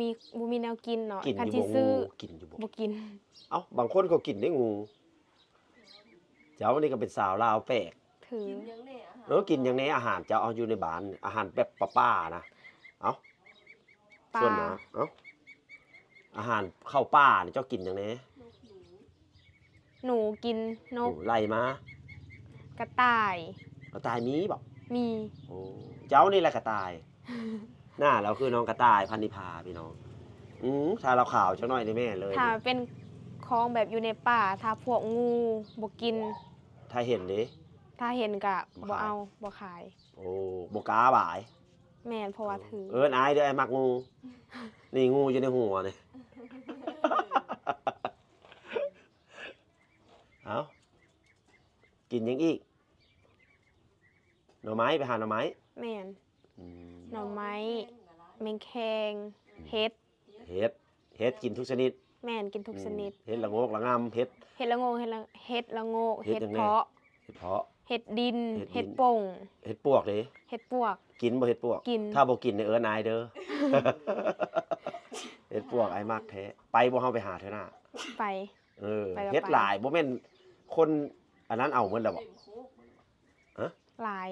มีแนวกินเนาะ กิน คัน อยู่ สิ บ่ ซื้อ งูกินอยู่บ่ บ่กิน เอ้าบางคนเขากินได้งูเจ้านี่ก็เป็นสาวลาวแปลก ถือ กินยังแน่อาหาร กินอย่างนี้อาหารเจ้าเอาอยู่ในบ้านอาหารแบบป้าๆนะเอ้า ปลา ส่วนหนาเอ้าอาหารเข้าป่านี่เจ้ากินอย่างนี้ หนูกินนก ไล่มาก ระต่าย กระต่ายมีบ่ มี โอ้เจ้านี่แหละกระต่าย หน้าเราคือน้องกระต่ายพันนิพาพี่น้องถ้าเราข่าวเจ้าน้อยในแม่เลย ถ้าเป็นของแบบอยู่ในป่า ถ้าพวกงูบ่กิน ถ้าเห็นดิ ถ้าเห็นก็ บ่ บ่ ขาย เอาบ่ขาย โอ้บกล้าบ่าย แม่นเพราะว่าถือ อายเด้อไอ้มักงู นี่งูอยู่ในหัวนี่ เอากินหยังอีกหน่อไม้ไปหาหน่อไม้ แม่น อืม หน่อไม้แมงแคงเห็ด เห็ดกินทุกชนิด แม่นกินทุกชนิด เห็ดละโงกละงำเห็ด เห็ดละโงกเห็ดละโงก เห็ด เห็ด จังแน่ เพาะ เห็ดเพาะ เห็ดดิน เห็ดดิน เห็ดป่ง เห็ดปวกเด้ เห็ดปวก กินบ่เห็ดปวก กิน ถ้าบ่กินเนี่ยอายเด้อ เห็ดปวกไอ้มักแท้ไปบ่เฮาไปหาเถอะนะ ไป ไปก็ เฮ็ด ไป หลายบ่แม่นคนอันนั้นเอาหมดแล้วบ่ หลาย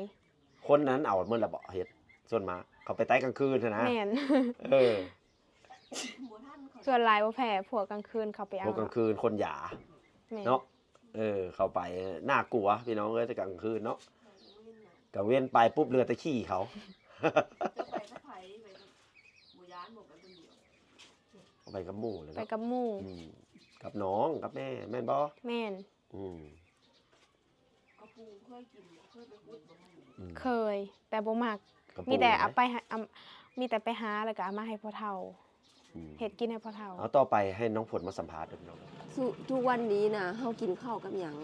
คนนั้นเอาหมดแล้วบ่เฮ็ดส่วนมากเขาไปไต้กลางคืนเถอะนะ แม่น เออ ส่วนหลายบ่แพ้พวกกลางคืนเขาไป พ เอา วกกลางคืนคนหยา แม่น เนาะเข้าไปน่ากลัวพี่น้องเอ้ยแต่กลางคืนเนาะกลางเว้นไปปุ๊บเรือตะขี้เขา จะไปถ้าไผไปหมู่ย้านบอกไปคนเดียว เอาไปกับหมู่เลย ไป เนาะ กับหมู่ อืมกับน้องกับแม่แม่นบ่ แม่น อืม กระปูเคยกินบ่เคยไปพุดบ่ อืม เคย แต่บ่มัก กับ มีแต่ ปู่ เอาไปหามีแต่ไปหาแล้วก็เอามาให้พ่อเฒ่า อืม เฮ็ดกินให้พ่อเฒ่า เอาต่อไปให้น้องฝนมาสัมภาษณ์เด้อพี่น้อง ทุกวันนี้นะเฮากินข้าวกับหยัง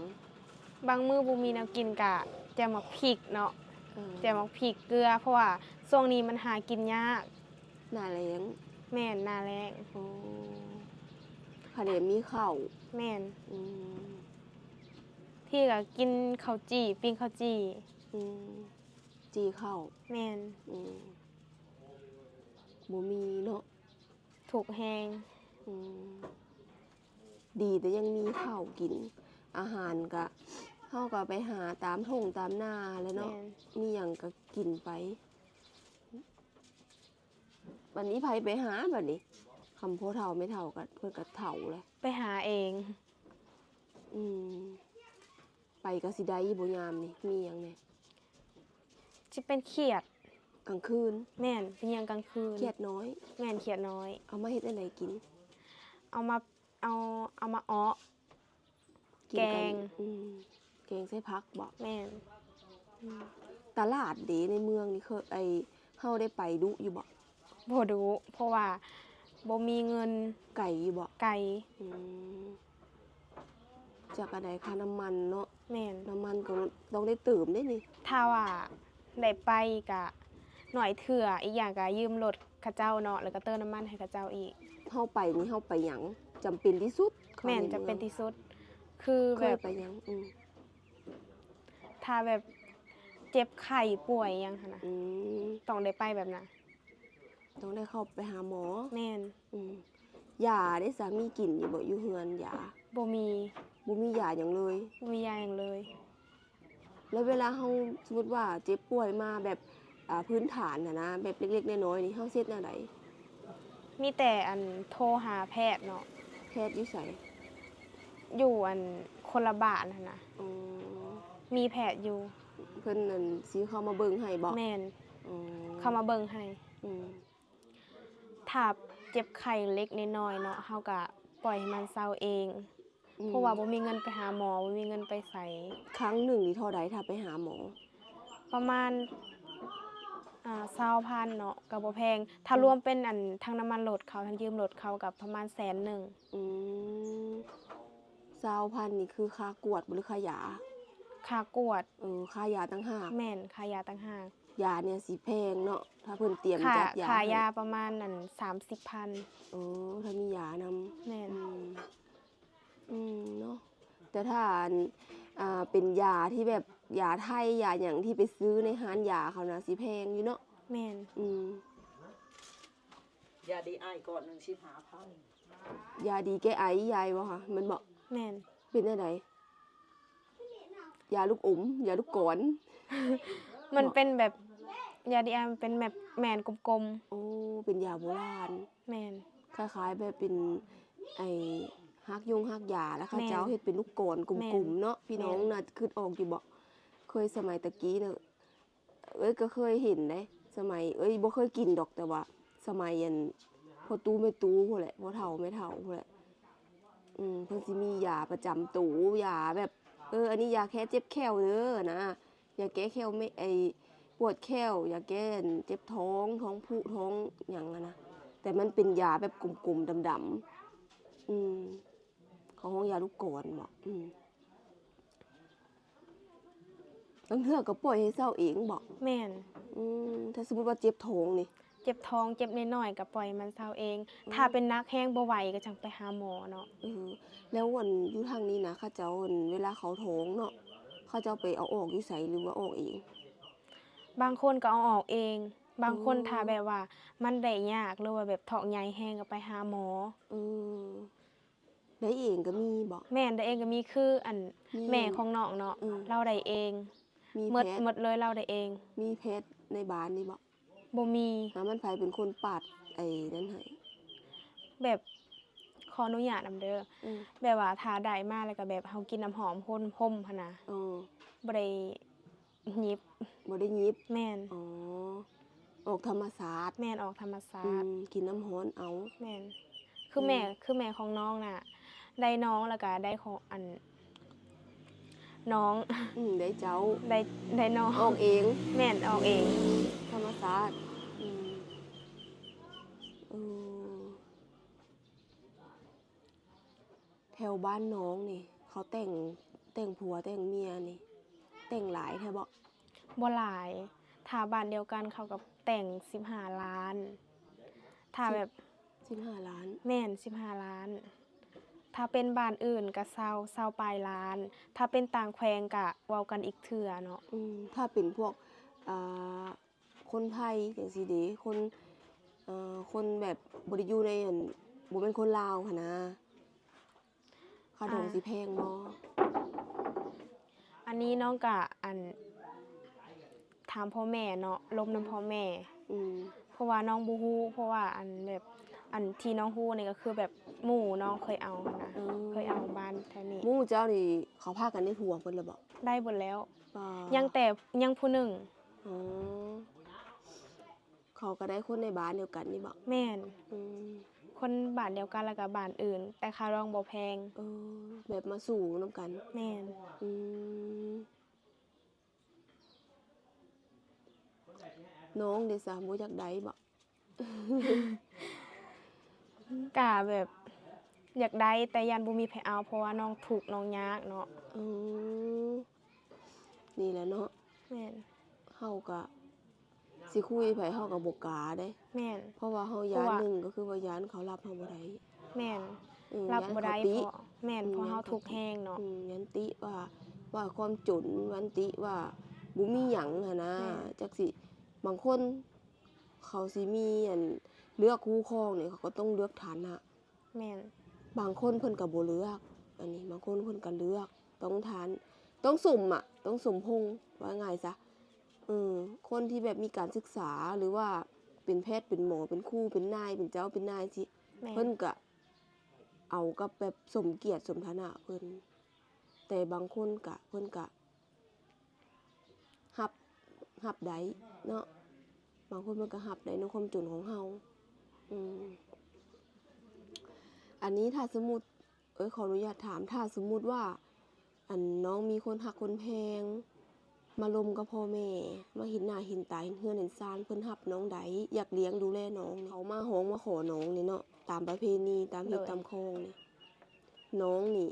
บางมื้อบ่มีแนวกินก็จะมาพริกเนาะ เออ จะมาพริกเกลือ เพราะว่าช่วงนี้มันหากินยาก หน้าแล้ง แม่นหน้าแรง โอ้คะแนนมีข้าว แม่น อืม ที่ก็กินข้าวจี่ปิ้งข้าวจี่ อืมจีข้าว แม่น อืมบ่มีเนาะ ถูกแฮง อืมดีแต่ยังมีข้าวกิน อาหารก็เฮาก็ไปหาตามทุ่งตามนาแหล้วเนาะ แม่น มีหยังก็กินไปวันนี้ไผไปหาบัดนี้คำโพเฒ่าไม่เฒ่ากันเพิ่นก็เฒ่าเลย ไปหาเอง อืมไปก็สิได้บ่ยามนี่มีหยังแหน่ สิเป็นเขียด กลางคืน แม่นเป็นหยังกลางคืน เครียดน้อย แม่นเขียดน้อย เอามาเฮ็ดอันไหนกิน เอามาอ้อ กิน แกง อืมแกงใส่ผักบ่ แม่น ตลาดเดในเมืองนี่เคยเฮาได้ไปดุอยู่บ่ บ่รู้เพราะว่าบ่มีเงิน ไก่อยู่บ่ ไก่ อืมจากอันใดค่าน้ำมันเนาะ แม่น น้ำมันก็ต้องได้เติมได้นี่ ถ้าว่าได้ไปก็หน่อยเถื่ออีกอย่างก็ยืมรถเขาเจ้าเนาะแล้วก็เติมน้ำมันให้เขาเจ้าอีก เฮาไปนี่เฮาไปหยังจำเป็นที่สุด แม่นจะเป็นที่สุด คือ เค แบ ย บ ไปหยังถ้าแบบเจ็บไข้ป่วยหยังหั่นน่ะ อืม ต้องได้ไปแบบน่ะ ต้องได้เข้าไปหาหมอ แม่น อืมยาได้สามีกินอยู่บ่อยู่เฮือนยา บ่มี บ่มียาหยังเลย บ่มียาหยังเลย แล้วเวลาเฮาสมมุติว่าเจ็บป่วยมาแบบพื้นฐานน่ะนะแบบเล็กๆน้อยๆนี่เฮาเฮ็ดแนวใด มีแต่อันโทรหาแพทย์เนาะ แพทย์อยู่ไส อยู่อันคนละบ้านหั่นน่ะ อืม มีแพทย์อยู่ เพิ่นนั่นสิเข้ามาเบิ่งให้บ่ แม่น อืม เข้ามาเบิ่งให้ อืม ถ้าเจ็บไข้เล็กน้อยๆเนาะเฮาก็ปล่อยให้มันเซาเอง อืม เพราะว่าบ่มีเงินไปหาหมอบ่มีเงินไปใส่ ครั้งหนึ่งนี่เท่าใดถ้าไปหาหมอ ประมาณ 20,000เนาะก็บ่แพงถ้ารวมเป็นอันทั้งน้ำมันรถเขาทั้งยืมรถเขาก็ประมาณ100,000 อืม20,000นี่คือค่ากวดบ่หรือค่ายา ค่ากวด ค่ายาต่างหาก แม่นค่ายาต่างหาก ยาเนี่ยสิแพงเนาะถ้าเพิ่นเตรียม ค่า จัดยา ค่า ให้ ยาประมาณนั่น30,000 ถ้ามียานำ แม่น เนาะแต่ถ้าเป็นยาที่แบบยาไทยยาหยังที่ไปซื้อในร้านยาเขานะสิแพงอยู่เนาะ แม่น ยาดีไอก่อนหนึ่ง15,000 ยาดีแก้ไอยายบ่ค่ะมันบอก แม่น เป็นจังไดยาลูกอมยาลูกกร มันเป็นแบบยาดีอามันเป็นแบบแม่นกลม โอ้เป็นยาโบราณ ๆแม่น คล้ายๆแบบเป็นไอ้ฮักยงฮักยาแล้วเขา แม่น เจ้าเฮ็ดเป็นลูกกลก แม่ ล น มๆเนาะพี่น้อง แม่น น่ะคิดออกอยู่บ่เคยสมัยตะกี้เด้อก็เคยเห็นเด้สมัยบ่เคยกินดอกแต่ว่า สมัยอันพ่อตู้แม่ตู้พุ่นแหละพ่อเฒ่าแม่เฒ่าพุ่นแหละเพิ่นสิมียาประจำตู้ยาแบบอันนี้ยาแค่เจ็บแข้วเด้อนะยาแก้แข้วไม่ปวดแข้วยาแก้เจ็บท้องผูกท้องหยังอะนะแต่มันเป็นยาแบบกลมๆดำๆของยาลูกกรบ่บางเทื่อก็ปล่อยให้เศร้าเองบ่ แม่น ถ้าสมมุติว่าเจ็บท้องนี่ เจ็บท้องเจ็บน้อยๆก็ปล่อยมันเซาเอง ถ้าเป็นนักแห้งบ่ไหวก็จังไปหาหมอเนาะ แล้ววันอยู่ทางนี้นะเขาเจ้าเวลาเขาท้องเนาะเขาเจ้าไปเอาออกอยู่ไสหรือว่าออกเอง บางคนก็เอาออกเอง บางคนถ้าแบบว่ามันได้ยากหรือว่าแบบท้องใหญ่แห้งก็ไปหาหมอ ได้เองก็มีบ่ แม่นได้เองก็มีคืออัน มี แม่ของน้องเนาะ เราได้เอง มี หม แพ ด ทย์ หมดเลยเราได้เอง มีแพทย์ในบ้านนี่บ่ บ่มี มันไผเป็นคนปาดไอ้นั่นให้ แบบขออนุญาตนำเด้อ แบบว่าถ้าได้มาแล้วก็แบบเฮากินน้ำหอมพ่นๆหั่นน่ะ บ่ได้หยิบ บ่ได้หยิบ แม่น ออกธรรมศาสตร์ แม่นออกธรรมศาสตร์ กินน้ำร้อนเอา แม่นคือแม่ของน้องน่ะ ได้น้องแล้วก็ได้ของอัน น้อง ได้เจ้า ได้น้อง ออกเอง แม่นออกเอง ธรรมศาสตร์แถวบ้านน้องนี่ เขาแต่งผัวแต่งเมียนี่ แต่งหลายแท้บ่ บ่หลาย ถ้าบ้านเดียวกันเขาก็แต่ง15 ล้าน ถ้าแบบ 15 ล้าน แม่น15 ล้าน ถ้าเป็นบ้านอื่นก็20ปลายล้าน ถ้าเป็นต่างแขวงก็เว้ากันอีกเทื่อเนาะ ถ้าเป็นพวกคนไทยจังซี่เด้คนแบบบ่ได้อยู่ในอันบ่เป็นคนลาวหันนะค่าดองสิแพงบ่ อันนี้น้องก็ถามพ่อแม่เนาะลมนำพ่อแม่ เพราะว่าน้องบ่ฮู้เพราะว่าอันที่น้องฮู้นี่ก็คือแบบหมู่น้องเคยเอาหั้นนะเคยเอาบ้านแถวนี้ หมู่เจ้านี่เขาพากันได้ผัวเพิ่นแล้วบ่ ได้เบิดแล้ว บ่ ยังผู้หนึ่ง อ๋อเขาก็ได้คนในบ้านเดียวกันนี่บ่ แม่น อืม คนบ้านเดียวกันแล้วก็บ้านอื่น แต่ค่าดองบ่แพง แบบมาสู่นํกัน แม่น อืมน้องเด้ซะบ่อยากได้บ่ กะแบบอยากได้แต่ยันบ่มีไผเอาเพราะว่าน้องทุกข์น้องยากเนาะ นี่แหละเนาะ แม่น เฮาก็สิคุยไผเฮาก็บ่กล้าเด้ แม่น เพราะว่าเฮา เพ ย้า ราะ น ว่า หนึ่งก็คือว่าย้านเขารับเฮาบ่ได้ แม่น ย้า รับ น บ่ได้ เขาติ เพราะแม่นเพราะเฮาทุกข์แฮงเนาะ ย้านติว่าความจนวันติว่าบ่มีหยังหันนะ แม่น จักสิบางคนเขาสิมีอันเลือกคู่ครองนี่เขาก็ต้องเลือกฐานะ แม่น บางคนเพิ่นก็บ่เลือก อันนี้บางคนเพิ่นก็เลือกต้องสุ่มต้องสมพงษ์ว่าง่ายซะคนที่แบบมีการศึกษาหรือว่าเป็นแพทย์เป็นหมอเป็นครูเป็นนายเป็นเจ้าเป็นนายสิ แม่ เพิ่นก็เอากับแบบสมเกียรติสมฐานะเพิ่นแต่บางคนก็เพิ่นก็รับได้เนาะบางคนเพิ่นก็รับได้ในความจนของเฮาอันนี้ถ้าสมมุติขออนุญาตถามถ้าสมมุติว่าอันน้องมีคนฮักคนแพง มาลมกับพ่อแม่มาเห็นหน้าเห็นตาเห็นเฮือนเห็นซานเพิ่นรับน้องใดอยากเลี้ยงดูแลน้องนี่เขามาฮ้องมาขอน้องนี่เนาะตามประเพณีตามฮิตตามคองนี่น้องนี่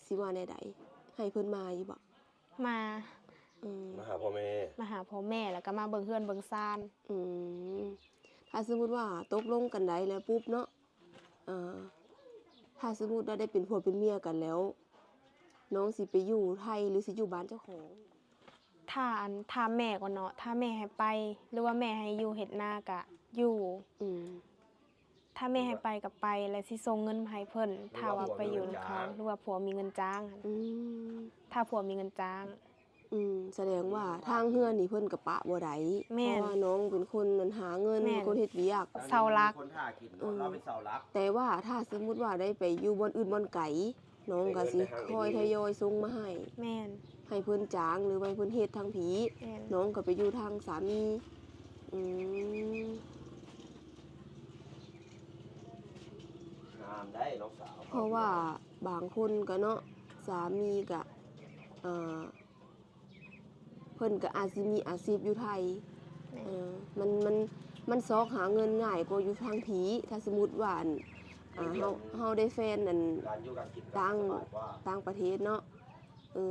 สิว่าแนวใดให้เพิ่นมาอยู่บ่ มา อืม มาหาพ่อแม่ มาหาพ่อแม่แล้วก็มาเบิ่งเฮือนเบิ่งซ่าน อืมถ้าสมมุติว่าตกลงกันได้แล้วปุ๊บเนาะถ้าสมมุติว่าได้เป็นผัวเป็นเมียกันแล้ว น้องสิไปอยู่ไทยหรือสิอยู่บ้านเจ้าของ ถ้าแม่ก็เนาะถ้าแม่ให้ไปหรือว่าแม่ให้อยู่เฮ็ดนาก็อยู่ อืม ถ้าแม่ให้ไปก็ไปแล้วสิส่งเงินมาให้เพิ่นถ้าว่าไปอยู่กับเขาหรือว่าผัวมีเงินจ้างหั่น อืม ถ้าผัวมีเงินจ้าง แสดงว่าทางเฮือนนี่เพิ่นก็ปะบ่ได้ แม่ เพ น ราะว่าน้องเป็นคนนั้นหาเงิน แม่น เป็นคนเฮ็ดเวียก เสาหลัก คนท่ากินเนาะเราเป็นเสาหลัก แต่ว่าถ้าสมมุติว่าได้ไปอยู่บ่อนอื่นบ่อนไกลน้องก็สิคอยทยอยส่งมาให้ แม่น ให้เพิ่นจ้างหรือว่าให้เพิ่นเฮ็ดทางผี แม่น น้องก็ไปอยู่ทางสามีอืม งามได้น้องสาว เพราะว่าบางคนก็เนาะสามีก็เอ่อเพิ่นก็อาจสิมีอาชีพอยู่ไทย แม่น มันซอกหาเงินง่ายกว่าอยู่ทางผีถ้าสมมุติว่าอันเฮาได้แฟนนั่น การอยู่การกิน ต่าง สบายกว่า ต่างประเทศเนาะ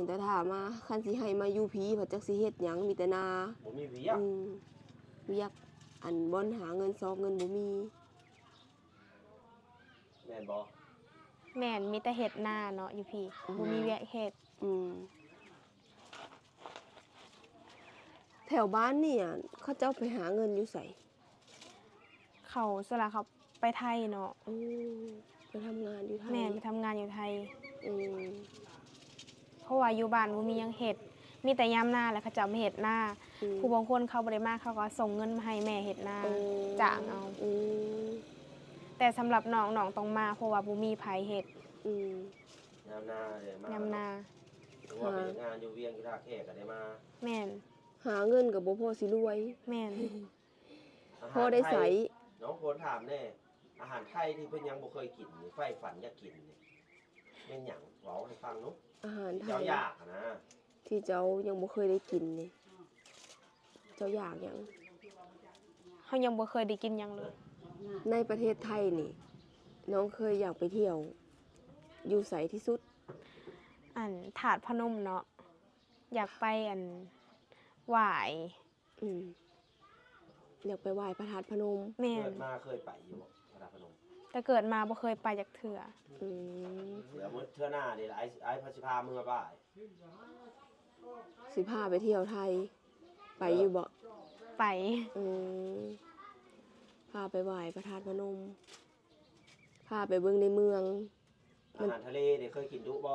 แต่ถ้ามาคันสิให้มาอยู่ผีเพิ่นจักสิเฮ็ดหยังมีแต่นา บ่มีเวียก เวียกอันบ่อนหาเงินซอกเงินบ่มี แม่นบ่ แม่นมีแต่เฮ็ดนาเนาะอยู่พี่บ่มีเวียกเฮ็ด แถวบ้านเนี่ยเขาเจ้าไปหาเงินอยู่ไส เขาสละเขาไปไทยเนาะ ไปทำงานอยู่ไทย แม่นไปทำงานอยู่ไทย อืม เพราะว่าอยู่บ้านบ่มีหยังเฮ็ดมีแต่ยามหน้าแล้วเขาเจ้ามาเฮ็ดนา อืม ผู้บางคนเขาบ่ได้มาเขาก็ส่งเงินมาให้แม่เฮ็ดนา โอ้ จ้างเอา อืม แต่สำหรับน้องต้องมาเพราะว่าบ่มีไผเฮ็ด อืม ยามหน้าเด้มาย ามนา หรือว่าไปงานอยู่เวียงอยู่ท่าแขกก็ได้มา แม่น หาเงินกับบ่พอสิรวย แม่น พอได้ใส น้องโพนถามแน่อาหารไทยที่เพิ่นยังบ่เคยกินนี่ไฟฝันอยากกินนี่เป็นหยังเว้าให้ฟังเนาะ อาหารไท เจ้าย อยากอะนะ ที่เจ้ายังบ่เคยได้กินนี่เจ้าอยากหยัง เฮายังบ่เคยได้กินหยังเลย ในประเทศไทยนี่ น้องเคยอยากไปเที่ยว อยู่ไสที่สุด ถาดพนมเนาะอยากไปไหว้ อืมอยากไปไหว้พระธาตุพนม แม่ เกิ น ดมาเคยไปอยู่บ่พระธาตุพนม แต่เกิดมาบ่เคยไปจักเทื่อ อืม เดี๋ยวมื้อเทื่อหน้านี่ล่ะไอ้พระสิพามึงมาบ้าย สิพาไปเที่ยวไทย ไปอยู่บ่ ไป อืมพาไปไหว้พระธาตุพนม พาไปเบิ่งในเมือง อาหารทะเลนี่เคยกินดุบ่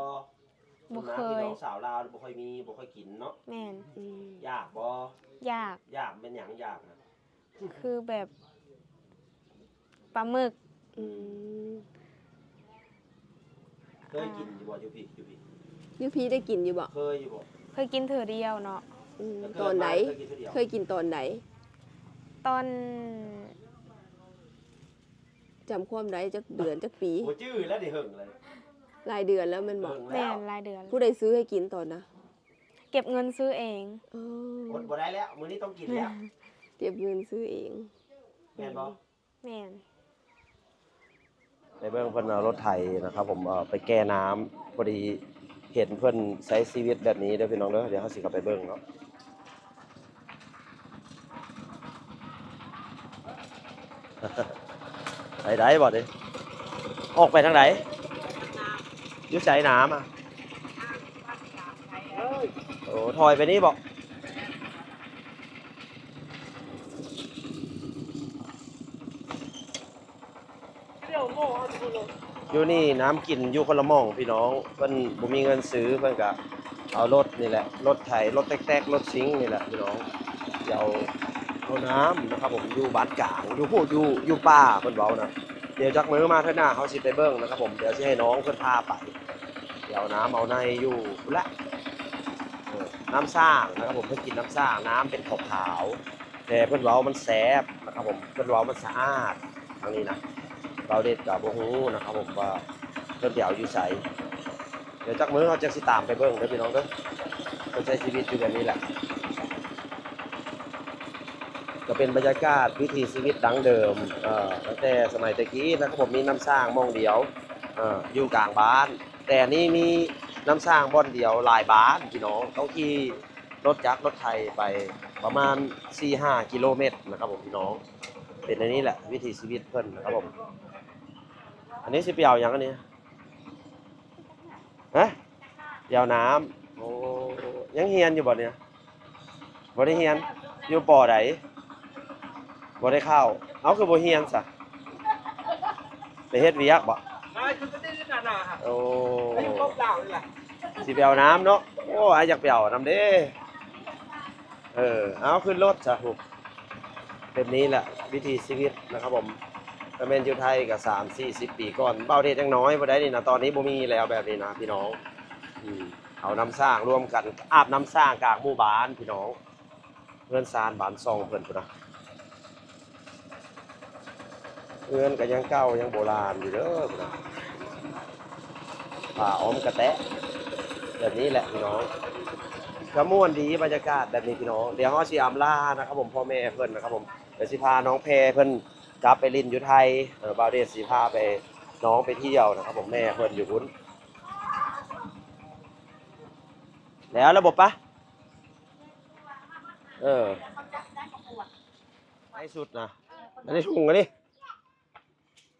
บ่เคย พี่น้องสาวลาวบ่ค่อยมีบ่ค่อยกินเนาะ แม่น อืม ยากบ่ ยาก ยากเป็นหยังยากนะ คือแบบปลาหมึก อืม เคยกินอยู่บ่อยู่พี่ ยูพีได้กินอยู่บ่ เคยอยู่บ่ เคยกินเถื่อเดียวเนาะ อืม แล้ว ตอนไหน เคยกินเทื่อเดียว เคยกินตอนไหน ตอน จำความได้จักเดือนจักปี บ่จื้อแล้วได้หึงเลย รายเดือนแล้วแมันบอก เบิ่ง แม่ แล้ว นรายเดือน ผู้ใดซื้อให้กินตอนนะ เก็บเงินซื้อเอง เออ อดบ่ได้แล้วมื้อนี้ต้องกินแล้ว เก็บเงินซื้อเอง แม่นบ่ แม่น ในเบื้องเพิ่นเอารถไถนะครับ ผมไปแก้น้ำพอดีเห็นเพิ่นใช้ชีวิตแบบนี้เด้อพี่น้องเด้อเดี๋ยวเฮาสิเข้าไปเบิ่งเนาะ ไปได้บ่ดิออกไปทางไหนอยู่ไสน้ำอ่ะโอ้ถอยไปนี่บ่อยู่นี่น้ำกินอยู่คนละหม่องพี่น้องเพิ่นบ่มีเงินซื้อเพิ่นก็เอารถนี่แหละรถไถรถแต๊กๆรถซิงค์นี่แหละพี่น้องเดี๋ยวเอาน้ำนะครับผมอยู่บ้านกลางอยู่พูดอยู่ป่าเพิ่นเว้านะเดี๋ยวจักมื้อมาเทื่อหน้าเฮาสิไปเบิ่งนะครับผมเดี๋ยวสิให้น้องเพิ่นพาไปเดี๋ยวน้ำเอาในอยู่พุ่นละน้ำสร้างนะครับผมเพิ่นกินน้ำสร้างน้ำเป็นขาวๆแต่เพิ่นเว้ามันแซ่บนะครับผมเพิ่นเว้ามันสะอาดทางนี้นะเราเด็ดกับบ่ฮู้นะครับผมว่าเพิ่นสิเอาอยู่ไสเดี๋ยวจักมื้อเฮาจะสิตามไปเบิ่งเด้อพี่น้องเด้อไป คนใช้ชีวิตอยู่แบบนี้แหละก็เป็นบรรยากาศวิถีชีวิตดั้งเดิมตั้งแต่สมัยตะกี้นะครับผมมีน้ำสร้างมองเดียวอยู่กลางบ้าน แต่นี่มีน้ำสร้างบ่อนเดียวหลายบ้านพี่น้องต้องขี่รถจักรรถไถไปประมาณ 4-5 กิโลเมตรนะครับผมพี่น้องเป็นในนี้แหละวิถีชีวิตเพิ่นนะครับผมอันนี้สิเปียวอย่างอันนี้ฮะเปียวน้ำโอ้ยังเฮียนอยู่บ่เนี่ยบ่ได้เฮียนอยู่ปอใดบ่ได้เข้าเอาคือบ่เฮียนซะไปเฮ็ดเวียกบ่ นายคุณจะได้นานๆฮะ โอ้ ไอ้พวกเรานี่แหละ สิไปเอาน้ำเนาะโอ้ยอยากไปเอาน้ำเด้เอาขึ้นรถจ้ะผมเป็นนี้แหละวิถีชีวิตนะครับผมก็แม่นอยู่ไทยก็30-40 ปีก่อนเบ้าเทศยังน้อยบ่ได้นี่นะตอนนี้บ่มีแล้วแบบนี้นะพี่น้องเอาน้ำสร้างร่วมกันอาบน้ำสร้างกลางหมู่บ้านพี่น้องเพื่อนซานบ้านซองเพิ่นพุ่นนะเพื่อนก็ยังเก่ายังโบราณอยู่เด้อพุ่นนะผ้าอ้อมกระแตะแบบนี้แหละพี่น้องก็ม่วนดีบรรยากาศแบบนี้พี่น้องเดี๋ยวเฮาสิอำลานะครับผมพ่อแม่เพิ่นนะครับผมเดี๋ยวสิพาน้องแพรเพิ่นกลับไปลินอยู่ไทยบ่าวเดชสิพาไปน้องไปเที่ยวนะครับผมแม่เพิ่นอยู่พุ่นแล้วระบบปะให้สุดนะอันนี้ถุงอันนี้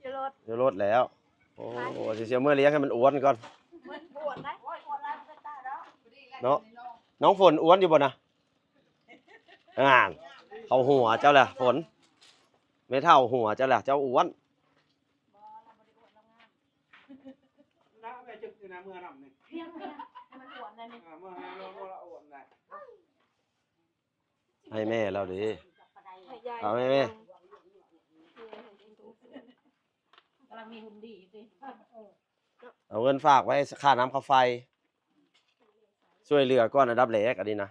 เดี๋ยวรถแล้วโอ้โหเสียเมื่อเลี้ยงให้มันอ้วนก่อนเนาะน้องฝนอ้วนอยู่บ่นะเขาหัวเจ้าแหละฝนไม่เท่าหัวเจ้าแหละเจ้าอ้วน น้ำไปจึกอยู่นะเมื่อนำนี่เมื่อเราอ้วนได้ ให้แม่เราดิ ให้ยาย เอาให้แม่ กำลังมีหุ่นดีสิ เอาเงินฝากไว้ค่าน้ำค่าไฟช่วยเหลือก่อนอันดับแรกอันนี้นะ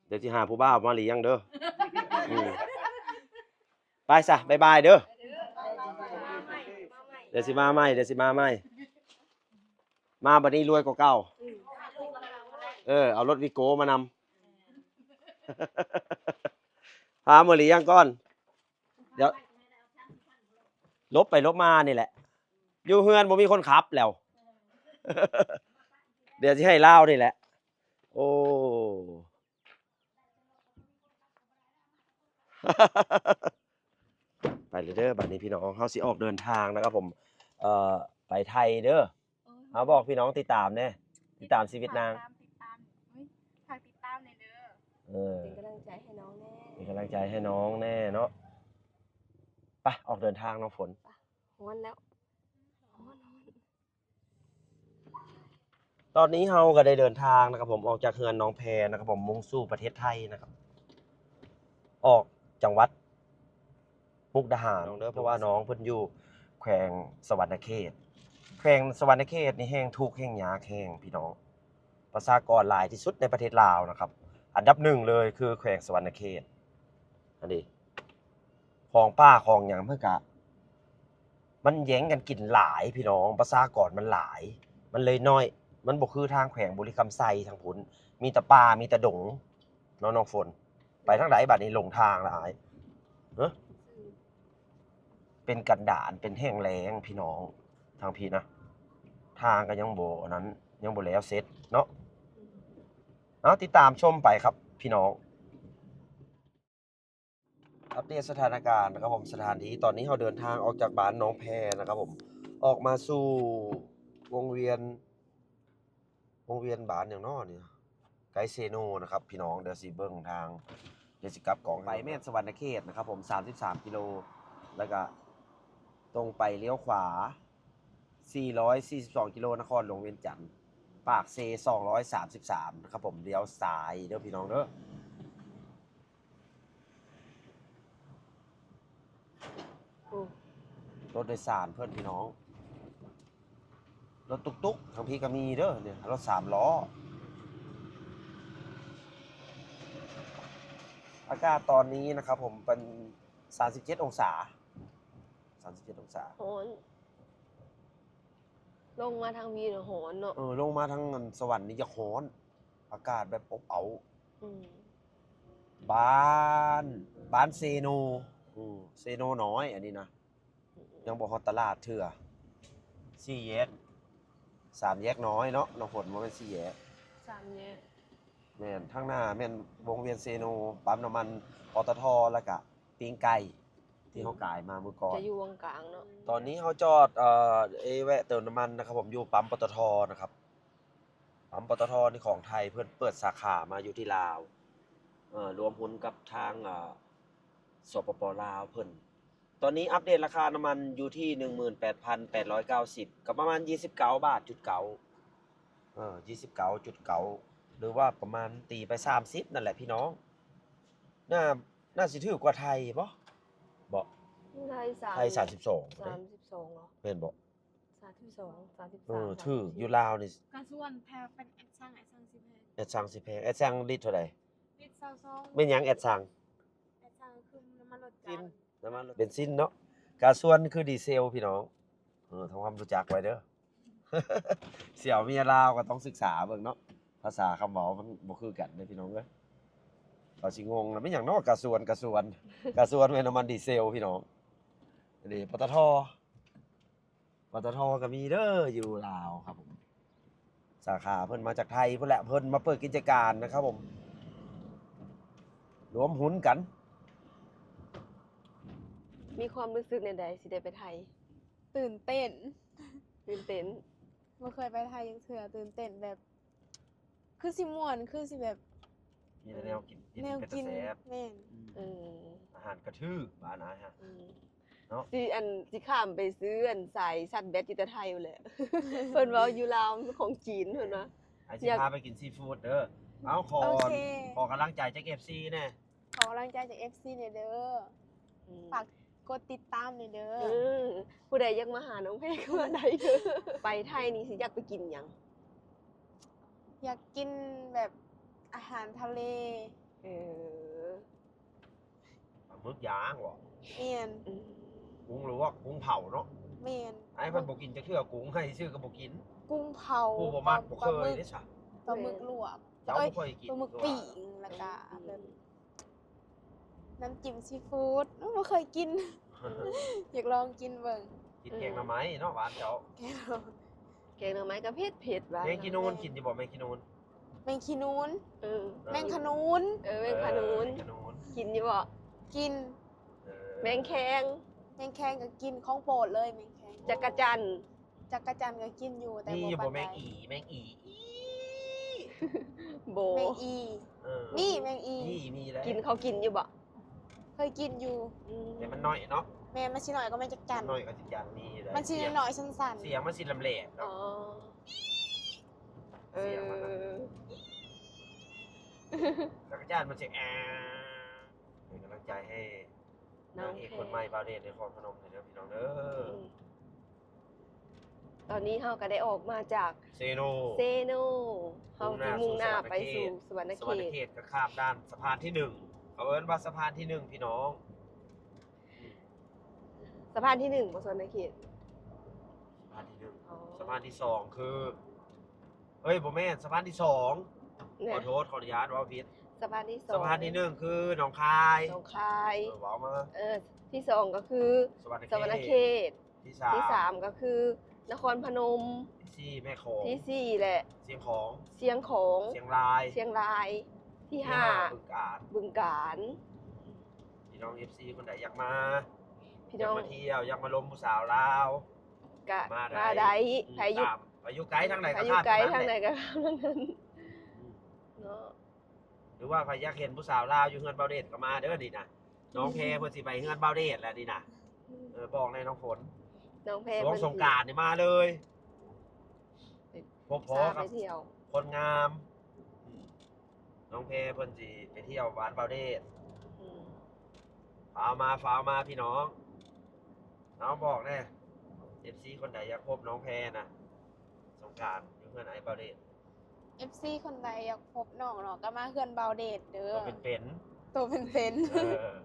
เดี๋ยวที่หาผู้บ้ามาเลี้ยงเด้อไปซะบ๊ายบายเด้อเดี๋ยวสิมาใหม่มาบัดนี้รวยกว่าเก่าเอารถวิโก้มานำ พามาเลี้ยงก่อนเดี๋ยวลบไปลบมานี่แหละอยู่เฮือนบ่มีคนขับแล้ว เดี๋ยวสิให้เล่านี่แหละโอ้ ไปเลยเด้อบัดนี้พี่น้องเฮาสิออกเดินทางนะครับผมไปไทยเด้อเอาบอกพี่น้องติดตามแน่ติดตามชีวิตนางฝากติดตามในเด้อเป็นกำลังใจให้น้องแน่ เป็นกำลังใจให้น้องแน่เนาะไปออกเดินทางน้องฝน ฮ้อนแล้ว ตอนนี้เฮาก็ได้เดินทางนะครับผมออกจากเฮือนน้องแพรนะครับผมมุ่งสู่ประเทศไทยนะครับออกจังหวัดมุกดาหารเด้อเพราะว่าน้องเพิ่นอยู่แขวงสวรรณเขตแขวงสวรรณเขตนี่แห้งทุกข์แห้งยากแห้งพี่น้องประชากรหลายที่สุดในประเทศลาวนะครับอันดับ1เลยคือแขวงสวรรณเขตอันนี้ของป้าของหยังเพิ่นก็มันแย่งกันกินหลายพี่น้องประชากรมันหลายมันเลยน้อยมันบ่คือทางแขวงบุรีคำไซทางพุ้นมีแต่ป่ามีแต่ดงน้องฝนไปทางไหนบัดนี้หลงทางละอ้ายเป็นกันดารเป็นแห้งแล้งพี่น้องทางพี่นะทางก็ยังบ่นั้นยังบ่แล้วเสร็จเนาะเอาติดตามชมไปครับพี่น้องอัปเดตสถานการณ์นะครับผมสถานที่ตอนนี้เราเดินทางออกจากบ้านน้องแพรนะครับผมออกมาสู่วงเวียนบ้านอย่างน้อเนี่ยไกเซโนนะครับพี่น้องเดี๋ยวสิเบิ่งทางเดี๋ยวสิกลับกองไปแม่นสวรรณเขตนะครับผม33กิโลแล้วก็ตรงไปเลี้ยวขวา442กิโลนครหลวงเวียงจันทน์ปากเซ233นะครับผมเลี้ยวซ้ายเด้อพี่น้องเด้อรถโดยสารเพื่อนพี่น้องรถตุกๆทางพี่ก็มีเด้อเนี่ยรถ3ล้ออากาศตอนนี้นะครับผมเป็น37 องศาโหน ลงมาทางวีน่ะร้อนเนาะ ลงมาทางสวรรค์นี่จะร้อน อากาศแบบอบอ้าว อืม บ้านเซโนเซโนน้อยอันนี้นะ ยังบ่ฮอดตลาดเทื่อ4แยก3แยกน้อยเนาะน้องฝนบ่แม่น4แยก 3แยก แม่นทางหน้าแม่นวงเวียนเซโนปั๊มน้ำมันปตทแล้วก็ปิ้งไก่ที่เฮากายมามื้อก่อน จะอยู่วงกลางเนาะ ตอนนี้เฮาจอดแวะเติมน้ำมันนะครับผมอยู่ปั๊มปตทนะครับปั๊มปตทนี่ของไทยเพิ่นเปิดสาขามาอยู่ที่ลาวรวมหุ้นกับทางสปปลาวเพิ่นตอนนี้อัปเดตราคาน้ำมันอยู่ที่ 18,890 ก็ประมาณ29 บาทจุดเก้า29.9 หรือว่าประมาณตีไป30นั่นแหละพี่น้องน่าสิถูกกว่าไทยบ่บ่ ไทย3 ไทย32เด้ 32เหรอ แม่นบ่ 32 33 ถูกอยู่ลาวนี่ กระส่วนแพรเป็นแอดซังสิแพร แอดซังสิแพงแอดซังลิตรเท่าใด ลิตร22 แม่นหยังแอดซัง แอดซังคือน้ำมันรถ ซิ จั น กร น้ำมันเบนซินเนาะกาส่วนคือดีเซลพี่น้องทำความรู้จักไว้เด้อ เสี่ยวเมียลาวก็ต้องศึกษาเบิ่งเนาะภาษาคำเว้ามันบ่คือกันเด้อพี่น้องเอ้ยก็สิงงแล้วไม่หยังเนาะกาส่วนกาส่วนแม่นน้ำมันดีเซลพี่น้องนี่ปตทก็มีเด้ออยู่ลาวครับผมสาขาเพิ่นมาจากไทยพุ่นแหละเพิ่นมาเปิดกิจการนะครับผมรวมหุ้นกัน มีความรู้สึกในใดสิได้ไปไทย ตื่นเต้น ตื่นเต้น บ่เคยไปไทยจังเทื่อตื่นเต้นแบบ คือสิม่วนคือสิแบบ มีแต่แนวกิน แนว เป็น กิน ตาแซ่บ แม่น เออ อาหารกระทืบบ้านนะฮะ อืม เนาะ สิข้ามไปซื้อสายชัดแบตอยู่แต่ไทยอยู่แหละ เพิ่นเว้าอยู่ลาวมันของจีนเพิ่นว่า ไอ้สิ อยาก พาไปกินซีฟู้ดเด้อเอาขอ โอเค กำลังใจจาก FC แน่ ขอกำลังใจจาก FC เนี่ยเด้อ ฝากกดติดตามเนี่ยเด้อ ผู้ใดอยากมาหาน้องเพลงก็มาได้เด้อ ไปไทยนี่สิอยากไปกินหยัง อยากกินแบบอาหารทะเล เออ ปลาหมึกย่างบ่ เมียน อืม กุ้งลวกกุ้งเผาเนาะ เมียน ไอ้เพิ่นบ่กินจะเทื่อกุ้งให้ชื่อก็บ่กิน กุ้งเผา ผู้บ่มักบ่เค ปลาหมึ ย ก เด้ซะ ปลาหมึกลวก เจ้า เอ้ย บ่ค่อยกิน ปลาหมึกปีงแล้วก็แบบน้ำจิ้มซีฟู้ดไม่เคยกิน อยากลองกินเบิ่ง กินแกงหน่อไม้เนาะหวานเจ้า แค่ลอง แกงหน่อไม้ก็เผ็ดๆว่า แมงกินูนกินอยู่บ่แมงกินูน แมงขีนูน เออ แมงขนูน แมงขนุน แมงขนูน กินอยู่บ่ กิน เออ แมงแคง แมงแคงก็กินของโปรดเลยแมงแคง จักรจันทร์ จักรจันทร์ก็กินอยู่แต่ มีอยู่ บ่ บ่ ปาน แม ใด งอีแมงอี โบ แมงอี เออ มีแมงอี มีแล้ว กินเขากินอยู่บ่ เคยกินอยู่ อืม แต่มันน้อยเนาะ แม่มันสิหน่อยก็แม่จักรจันทร์ น้อยก็สิอย่างนี้เลย มันสิหน่อยสั้น เสียงมันสิลำแหลก อ๋อ เนาะ เอ เสียงมันน่ะ อ จักรจานมันสิเป็นกำลังใจให้ น้ นา อง งเอก เพ คนใหม่บาวเดชในครพนมเด้อพี่น้องเด้อ ตอนนี้เฮาก็ได้ออกมาจาก เซโน เซโนเฮาสิมุ่งหน้าไปสู่สวรรณ สวรรณ เข เข ต ตก็ข้ามด้านสะพานที่1เขาเอิ้นว่าสะพานที่1พี่น้อง สะพานที่1บ่สวรรณเขต สะพานที่ อ๋อ 1สะพานที่2คือเฮ้ยบ่แม่นสะพานที่2 เนี่ ข ย อโทษขออนุญาตเว้าผิด สะพานที่2 สะพานที่1คือหนองคาย หนองคาย เว้ามา ที่2ก็คือ สวรรณ สวรรณ เข เข ต ต ที่ ที่3ก็คือนครพนม ที่4แม่ของ ที่4แหละ เสียงของ เชียงของ เชียงราย เชียงรายที่ บึงกาฬ 5บึงกาฬ พี่น้อง FC คนใดอยากมา พี่ อยา น้ ก อง มาเที่ยวอยากมาลมผู้สาวลาว กะ มา มาได้ไผอยู่ ตามไปอยู่ไกลทางไหน ไผ ก็ อยู่ ข้าม ไกล ป ทางไหน แหละ ก็ข้ามทางนั้นเนาะ หรือว่าใครอยากเห็นผู้สาวลาวอยู่เฮือนเบาเดชก็มาเด้อนี่นะน้องเพเพิ่นสิไปเฮือนเบาเดชแล้วนี่นะบอกในน้องฝน น้องเพ ช่วงสงกรานต์นี่มาเลย พบพอ พา กั ไป บ เที่ยว คนงามน้องเพเพิ่นสิไปเที่ยวบ้านเบาเดช อืม ฟ้าวมาพี่น้องน้องบอกแน่ FC คนใดอยากพบน้องเพนะสงกรานต์อยู่เฮือนไอ้เบาเดช FC คนใดอยากพบน้องเนาะก็มาเฮือนเบาเดชเด้อ ก็เป็น ตัวเป็น ๆเออ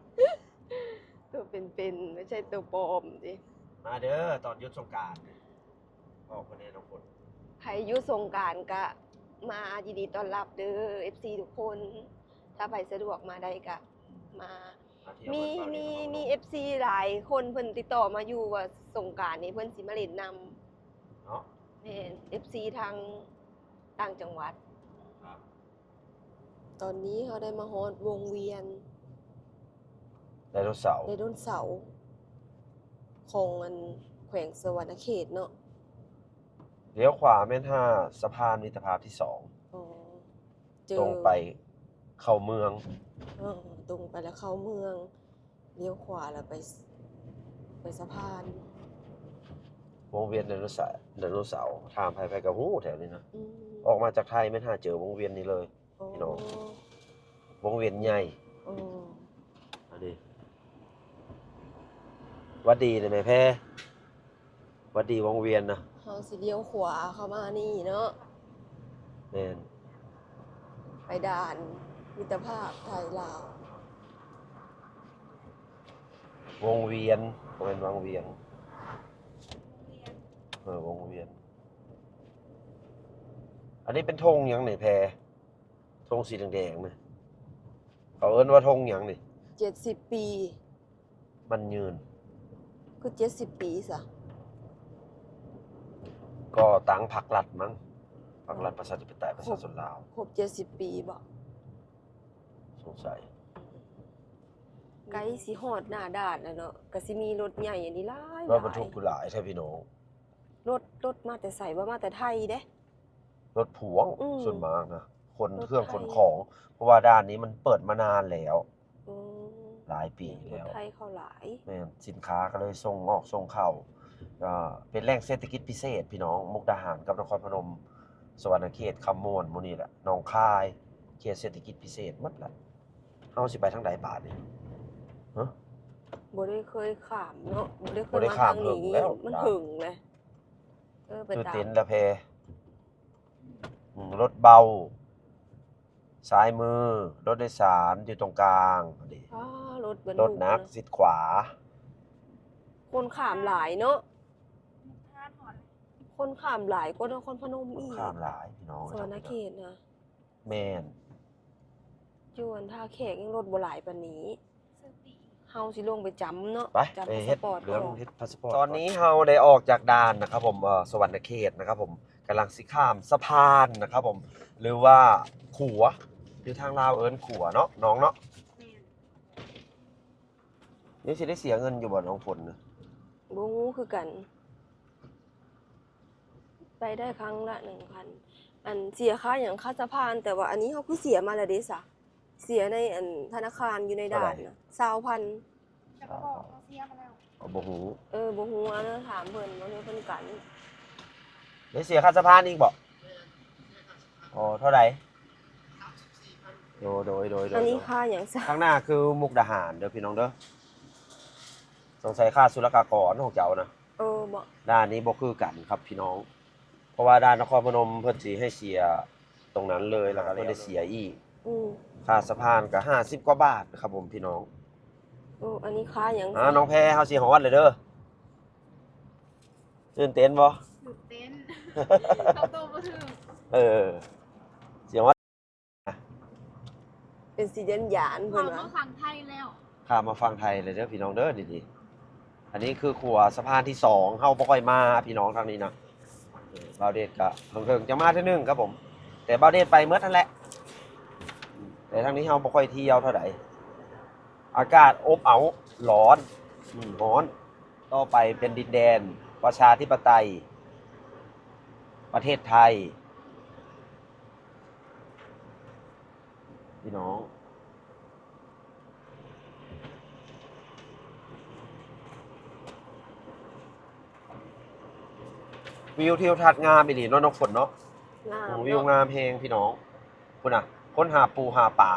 ตัวเป็นๆไม่ใช่ตัวปลอมดิ มาเด้อตอนหยุดสงกรานต์ ออกมาแน่น้องฝน ใครอยู่สงกรานต์ก็มายินดีต้อนรับเด้อ FC ทุกคน ถ้าไปสะดวกมาได้ก็มา เที่ยว มี บ้าน มี บ้าน มี น้อง FC หลายคนเพิ่นติดต่อมาอยู่ว่าสงกรานต์นี้เพิ่นสิมาเล่นนำ เนาะ แม่น FC ทางต่างจังหวัด ครับ ตอนนี้เขาได้มาฮอดวงเวียน ไดโนเสาร์ ในต้นเสาของอันแขวงสวรรณเขตเนาะ เลี้ยวขวาแม่นท่าสะพานมิตรภาพที่ อ๋อเจ 2 อ ตรงไปเข้าเมือง ตรงไปแล้วเข้าเมืองเลี้ยวขวาแล้วไปสะพาน วงเวียนไดโนเสาร์ถามไปกับฮู้แถวนี้นะ อืม ออกมาจากไทยแม่นท่าเจอวงเวียนนี้เลย พี่น้อง วงเวียนใหญ่ อ๋อ อันนี้หวัดดีเลยแม่แพ้หวัดดีวงเวียนนะ เฮาสิเลี้ยวขวาเข้ามานี่เนาะ แม่น ไปด่านมิตรภาพไทยลาว วงเวียนบ่แม่นวงเวียนวงเวียน อันนี้เป็นธงหยังนี่แพธงสีแดงๆนะเขาเอิ้นว่าธงหยังนี่ 70 ปี มันยืน คือ70 ปีซะ ก็ตั้งพรรครัฐมั้งพรรครัฐประชาธิปไตยประชาชนลาว ครบ70 ปีบ่ สงสัย ไกลสิฮอดหน้าด่านแล้วเนาะก็สิมีรถใหญ่อันนี้หลาย รถบรรทุกผู้หลายใช่พี่น้อง รถมาแต่ไสบ่มาแต่ไทยเด้ รถผวง อืม ส่วนมากนะคน รถ เครื่อง ไทย ขนของ เพราะว่าด้านนี้มันเปิดมานานแล้ว อืม หลายปี ร แล้ ถ ว ไทยเข้าหลาย แม่นสินค้าก็เลยส่งออกส่งเข้าก็เป็นแหล่งเศรษฐกิจพิเศษพี่น้องมุกดาหารกับนครพนมสวรรณเขตคำม่วนหมู่นี้แหละหนองคายเขตเศรษฐกิจพิเศษหมดละเฮาสิไปทางใดบาดนี่ฮะ บ่ได้เคยข้ามเนาะบ่ได้เค บ่ ย ได้ มา ข้า ทาม งนี้ หึงแล้ว มัน จ้ะ หึงเลยไป คือ ตาม เต็นท์ละเพรถเบาซ้ายมือ รถโดยสารอยู่ตรงกลางนี่ รถบรร ร ทุ ถ ก นัก นะ ซิดขวา คนข้ามหลายเนาะคนข้ามหลายกว่านครพนมอีก ข้ามหลายพี่น้อง สวรรณเขตนะ แม่น จวนท่าแขกยังรถบ่หลายปานนี้เฮาสิลงไปจำเนาะ ไป จำ ไป พาส เฮ็ด ปอร์ต เรื่อง ก่อน เฮ็ดพาสปอร์ตตอนนี้เฮาได้ออกจากด่านนะครับผมสวรรณเขตนะครับผมกำลังสิข้ามสะพานนะครับผมหรือว่าขัวหรือทางลาวเอิ้นขัวเนาะน้องเนาะนี่สิได้เสียเงินอยู่บ่น้องฝนนะ บ่ฮู้คือกัน ไปได้ครั้งละ1,000อันเสียค่าหยังค่าสะพาน แต่ว่าอันนี้เฮาคือเสียมาแล้วเด้ซะเสียในอันธนาคารอยู่ในด่านนะ20,000 จะบอกเขาเสียมาแล้ว บ่ฮู้ บ่ฮู้อันนั้นถามเพิ่นบ่ได้เพิ่นกัน ได้เสียค่าสะพานอีกบ่อ๋อเท่าไหร่โดย อันนี้ค่าหยังซะ ข้างหน้าคือมุกดาหารเด้อพี่น้องเด้อสงสัยค่าศุลกากรของเจ้านะ บ่ ด้านนี้บ่คือกันครับพี่น้อง เพราะว่าด้านนครพนมเพิ่นสิให้เสียตรงนั้นเลยแล้วก็บ่ได้เสียอีก ค่าสะพานก็50กว่าบาทครับผมพี่น้อง อันนี้ค่าหยัง น้องแพรเฮาสิฮอดเลยเด้อตื่นเต้นบ่ หยุดเต้น เอาตัวมาถึง เออเสียงว่า เป็นสียันหยานเพิ่นว่า ฝั่งไทยแล้ว ข้ามมาฟังไทยเลยเด้อพี่น้องเด้อดีๆอันนี้คือขัวสะพานที่2เฮาบ่ค่อยมาพี่น้องทางนี้นะบ่าวเดชก็เพิ่งจะมาเทื่อนึงครับผม แต่บ่าวเดชไปเมื่อนั่นแหละแต่ทางนี้เฮาบ่ค่อยเที่ยวเท่าใดอากาศอบอ้าวร้อนร้อนต่อไปเป็นดินแดนประชาธิปไตยประเทศไทยพี่น้องวิวทิวทัศน์งามอีหลีเนาะน้องฝนเนาะ งาม วิวงามเพลงพี่น้องคุณน่ะค้นหาปูหาป่า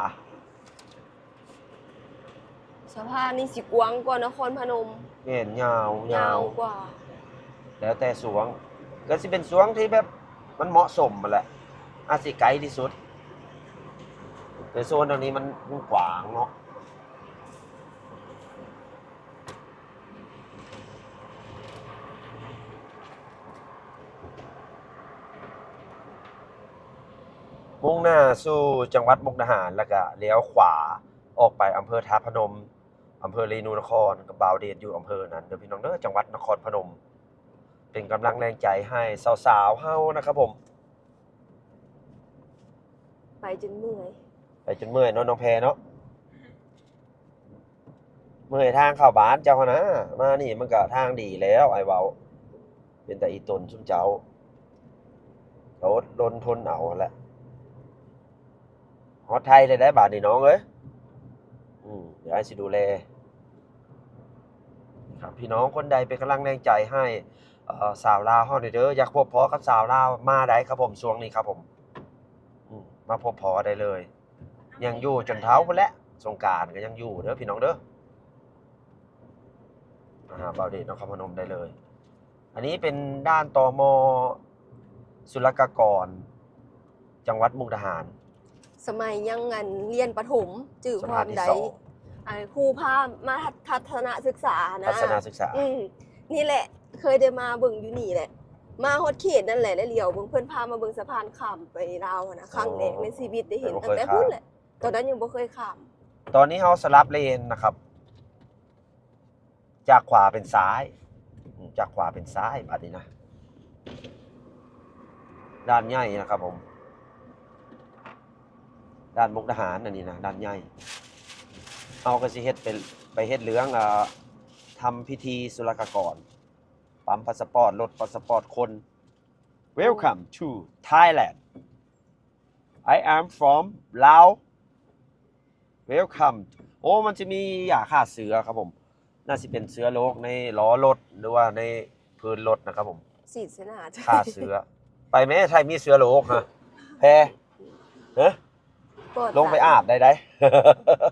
สะพานนี่สิกว้างกว่านครพนม เห็นยาวย าวกว่า แล้วแต่สวงก็สิเป็นสวงที่แบบมันเหมาะสมมาแหละอาจสิไกลที่สุดแต่โซนตรงนี้มันกว้างเนาะ มุ่งหน้าสู่จังหวัดมุกดาหารแล้วก็เลี้ยวขวาออกไปอำเภอท้าพนมอำเภอเรนูนครกับบ่าวเดชอยู่อำเภอนั้นเด้อพี่น้องเด้อจังหวัดนครพนมเป็นกำลังแรงใจให้สาวๆเฮานะครับผม ไปจนเมื่อย ไปจนเมื่อยเนาะน้องแพเนาะเมื่อยทางเข้าบ้านเจ้าหั้นนะมานี่มันก็ทางดีแล้วไอ้เว้าเป็นแต่อีตนซุมเจ้าโอดลนทนเอาแหละฮอดไทยเลยได้บาดนี่น้องเอ้ยเดี๋ยวไอ้สิดูแลครับพี่น้องคนใดเป็นกำลังแรงใจให้สาวลาวเฮาเด้ออยากพบพ้อกับสาวลาวมาได้ครับผมช่วงนี้ครับผมมาพบพ้อได้เลย ยังอยู่จนเท้าพุ่นแหละสงกรานต์ก็ยังอยู่เด้อพี่น้องเด้อบ่าวเดชนครพนมได้เลย อันนี้เป็นด้านตม.ศุลกากรจังหวัดมุกดาหาร สมัยยังงานเรียนประถมจื่อพร้อมใด สถานที่สอง ครูพามาทัศนศึกษานะ ทัศนศึกษา นี่แหละเคยได้มาเบิ่งอยู่นี่แหละ มาฮอดเขตนั่นแหละแล้วเลี้ยวเบิ่งเพิ่นพามาเบิ่งสะพานข้ามไปลาวนะครั้งแรกในชีวิตได้เห็นตั้งแต่พุ่นแหละตอนนั้นยังบ่เคยข้าม ตอนนี้เฮาสลับเลนนะครับ จากขวาเป็นซ้ายจากขวาเป็นซ้ายบัดนี้นะด้านใหญ่นะครับผมด้านมุกดาหารอันนี้นะด้านใหญ่เอาก็สิเฮ็ดเป็นไปเฮ็ดเรื่องทำพิธีศุลกากรปั๊มพาสปอร์ตรถพาสปอร์ตคน Welcome to Thailand I am from Laos Welcome โอ้มันจะมียาฆ่าเสือครับผมน่าสิเป็นเสือโรคในล้อรถหรือว่าในพื้นรถนะครับผม สีดเสนา ฆ่าเสือ ไปไหมไทยมีเสือโรคฮะแพเฮ้ลงไปอาบได้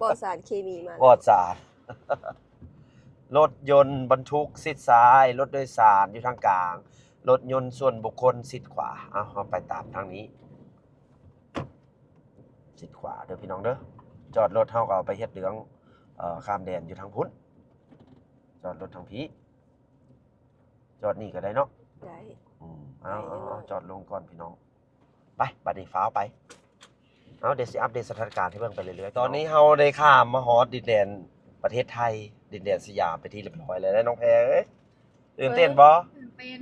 ปลอดสารเคมีมา ปลอดสาร รถยนต์บรรทุกชิดซ้ายรถโดยสารอยู่ทางกลางรถยนต์ส่วนบุคคลชิดขวาเอาไปตามทางนี้ชิดขวาเด้อพี่น้องเด้อจอดรถเฮาก็เอาไปเฮ็ดเหลืองข้ามแดนอยู่ทางพุ้นจอดรถทางพีจอดนี่ก็ได้เนาะ ได้ เอาจอดลงก่อนพี่น้องไปบัดนี้ฟ้าวไปเอาเดี๋ยวสิอัปเดตสถานการณ์ให้เบิ่งไปเรื่อยๆตอนนี้เฮาได้ข้ามมาฮอดดินแดนประเทศไทยดินแดนสยามไปที่เรียบร้อยแล้วนะน้องแพรเอ้ยตื่นเต้นบ่ เป็น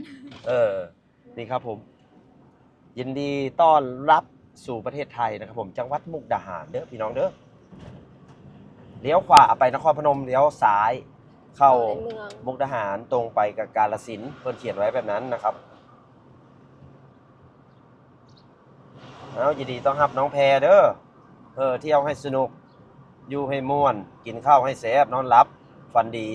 นี่ครับผมยินดีต้อนรับสู่ประเทศไทยนะครับผมจังหวัดมุกดาหารเด้อพี่น้องเด้อเลี้ยวขวาไปนครพนมเลี้ยวซ้ายเข้า ในเมือง มุกดาหารตรงไปกับกาฬสินธุ์เพิ่นเขียนไว้แบบนั้นนะครับเอายินดีต้อนรับน้องแพรเด้อเที่ยวให้สนุกอยู่ให้ม่วนกินข้าวให้แซ่บนอนหลับฝันดี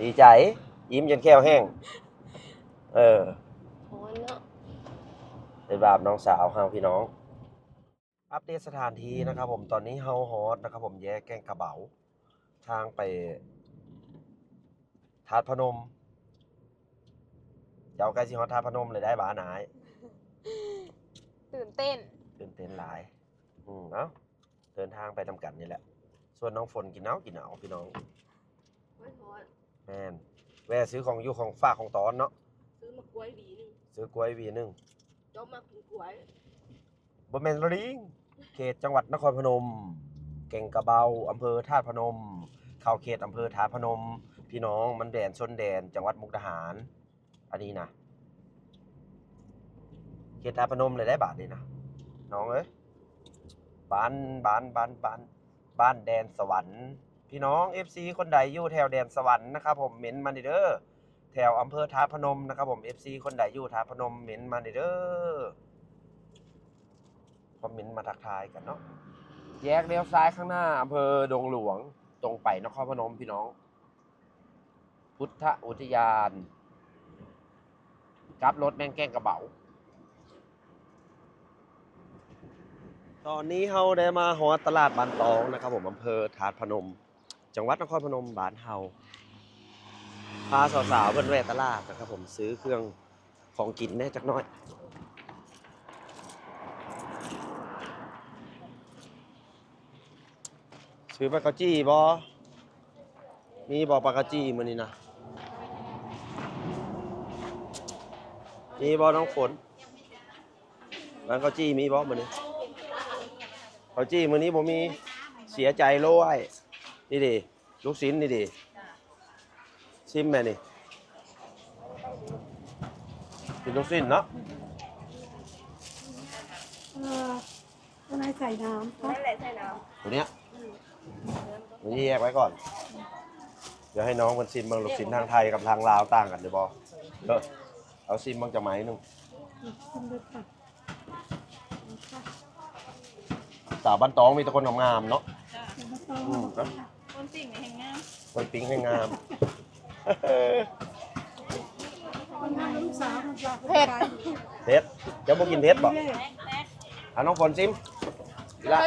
ดีใจยิ้มจนแก้วแห้งโอ้เนาะ เป็นบาปน้องสาวเฮาพี่น้องอัปเดตสถานที่นะครับผมตอนนี้เฮาฮอตนะครับผมแยกแก้งกระเบาทางไปธาตุพนมเจ้าใกล้สิฮอดธาตุพนมเลยได้บ้านาย ตื่นเต้น หลายเอ้าเดินทางไปนำกันนี่แหละส่วนน้องฝนกินหนาวพี่น้องแม่นแวะซื้อของอยู่ของฝากของตอนเนาะ ซื้อมากล้วยหวีนึง ซื้อกล้วยหวีนึง จบมากินกล้วย บ่แม่นลิงเขตจังหวัดนครพนมแก่งกระเบาอำเภอธาตุพนมเข้าเขตอำเภอธาตุพนมพี่น้องมันแดนชนแดนจังหวัดมุกดาหารอันนี้นะเขตธาตุพนมเลยได้บาทนี่นะน้องเอ้ยบ้านแดนสวรรค์พี่น้อง FC คนใดอยู่แถวแดนสวรรค์นะครับผมเม้นมาเด้อแถวอำเภอธาตุพนมนะครับผม FC คนใดอยู่ธาตุพนมเม้นมาเด้อคอมเมนต์มาทักทายกันเนาะแยกเลี้ยวซ้ายข้างหน้าอำเภอดงหลวงตรงไปนครพนมพี่น้องพุทธอุทยานกลับรถแม่งแกล้งกระเบาตอนนี้เฮาได้มาฮอดตลาดบ้านตองนะครับผมอำเภอธาตุพนมจังหวัดนครพนมบ้านเฮาพาสาวๆเพิ่นแวะตลาดนะครับผมซื้อเครื่องของกินแน่จักหน่อยซื้อปลาเกาจี้บ่ มีบ่ปลากระจี้มื้อนี้นะมีบ่น้องฝนร้านข้าวจี้มีบ่มื้อนี้ข้าวจี้มื้อนี้บ่มีเสียใจโลไอ้นี่ดิลูกชิ้นนี่ดิชิมแม่นี่เป็นลูกชิ้นเนาะ อะไรใส่น้ำ นั่นแหละใช่น้ ตัวเนี้ยตัวนี้แยกไว้ก่อน เดี๋ยวให้น้องมันซิมบางลูกชิ้นทางไทยกับทางลาวต่างกันเดี๋ยวบอเอาซิมบางจะไหมหนึงสาวบ้านตองมีแตะคนงามๆเนาะนะ คนสิ่งในแห่งงาม คนปิ๊งให้งาม ลูกสาว ำเผ็ด เพชรเจ้าบ่กินเพชรบ่เอาน้องฝนซิมละ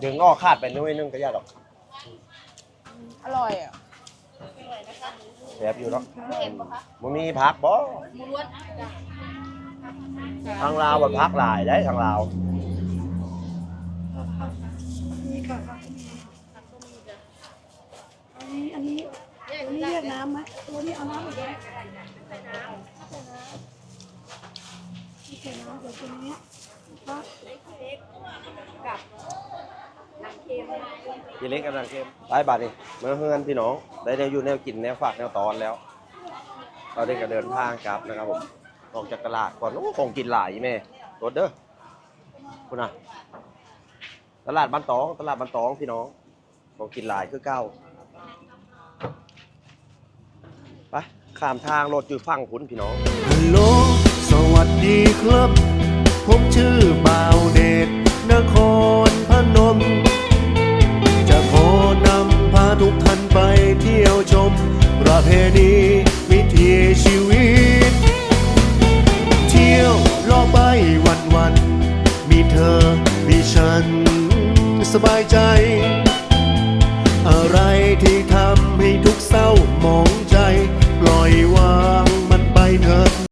ดึงอ้อคาดไปนิดนึงก็ยากหรอก อร่อยอ่ะ แสบอยู่เนาะมันมีผักบ่ทางลาวแบบผักหลายได้ทางลาว นี่ค่ะอันนี้เรียกน้ำไหมตัวนี้เอาน้ำอีกไหมใส่น้ำเดี๋ยวตัวนี้ก็ พี่เล็กกำลังเกมไปบาทนี่เมื่อเฮือนพี่น้องได้แนวอยู่แนวกินแนวฝากแนวตอนแล้วเราได้ก็เดินทางกลับนะครับผมออกจากตลาดก่อนโอ้ของกินหลายแม่รถเด้อคุณน่ะตลาดบ้านตองพี่น้องของกินหลายคือเก้าไปข้ามทางรถอยู่ฝั่งคุณพี่น้อง ฮัลโหลสวัสดีครับ ผมชื่อบ่าวเดชนครพนม จะขอนำพาทุกท่านไปเที่ยวชม ประเพณีวิถีชีวิต เที่ยวล่อไปวันๆมีเธอ มีฉันสบายใจ อะไรที่ทำให้ทุกเศร้าหมอง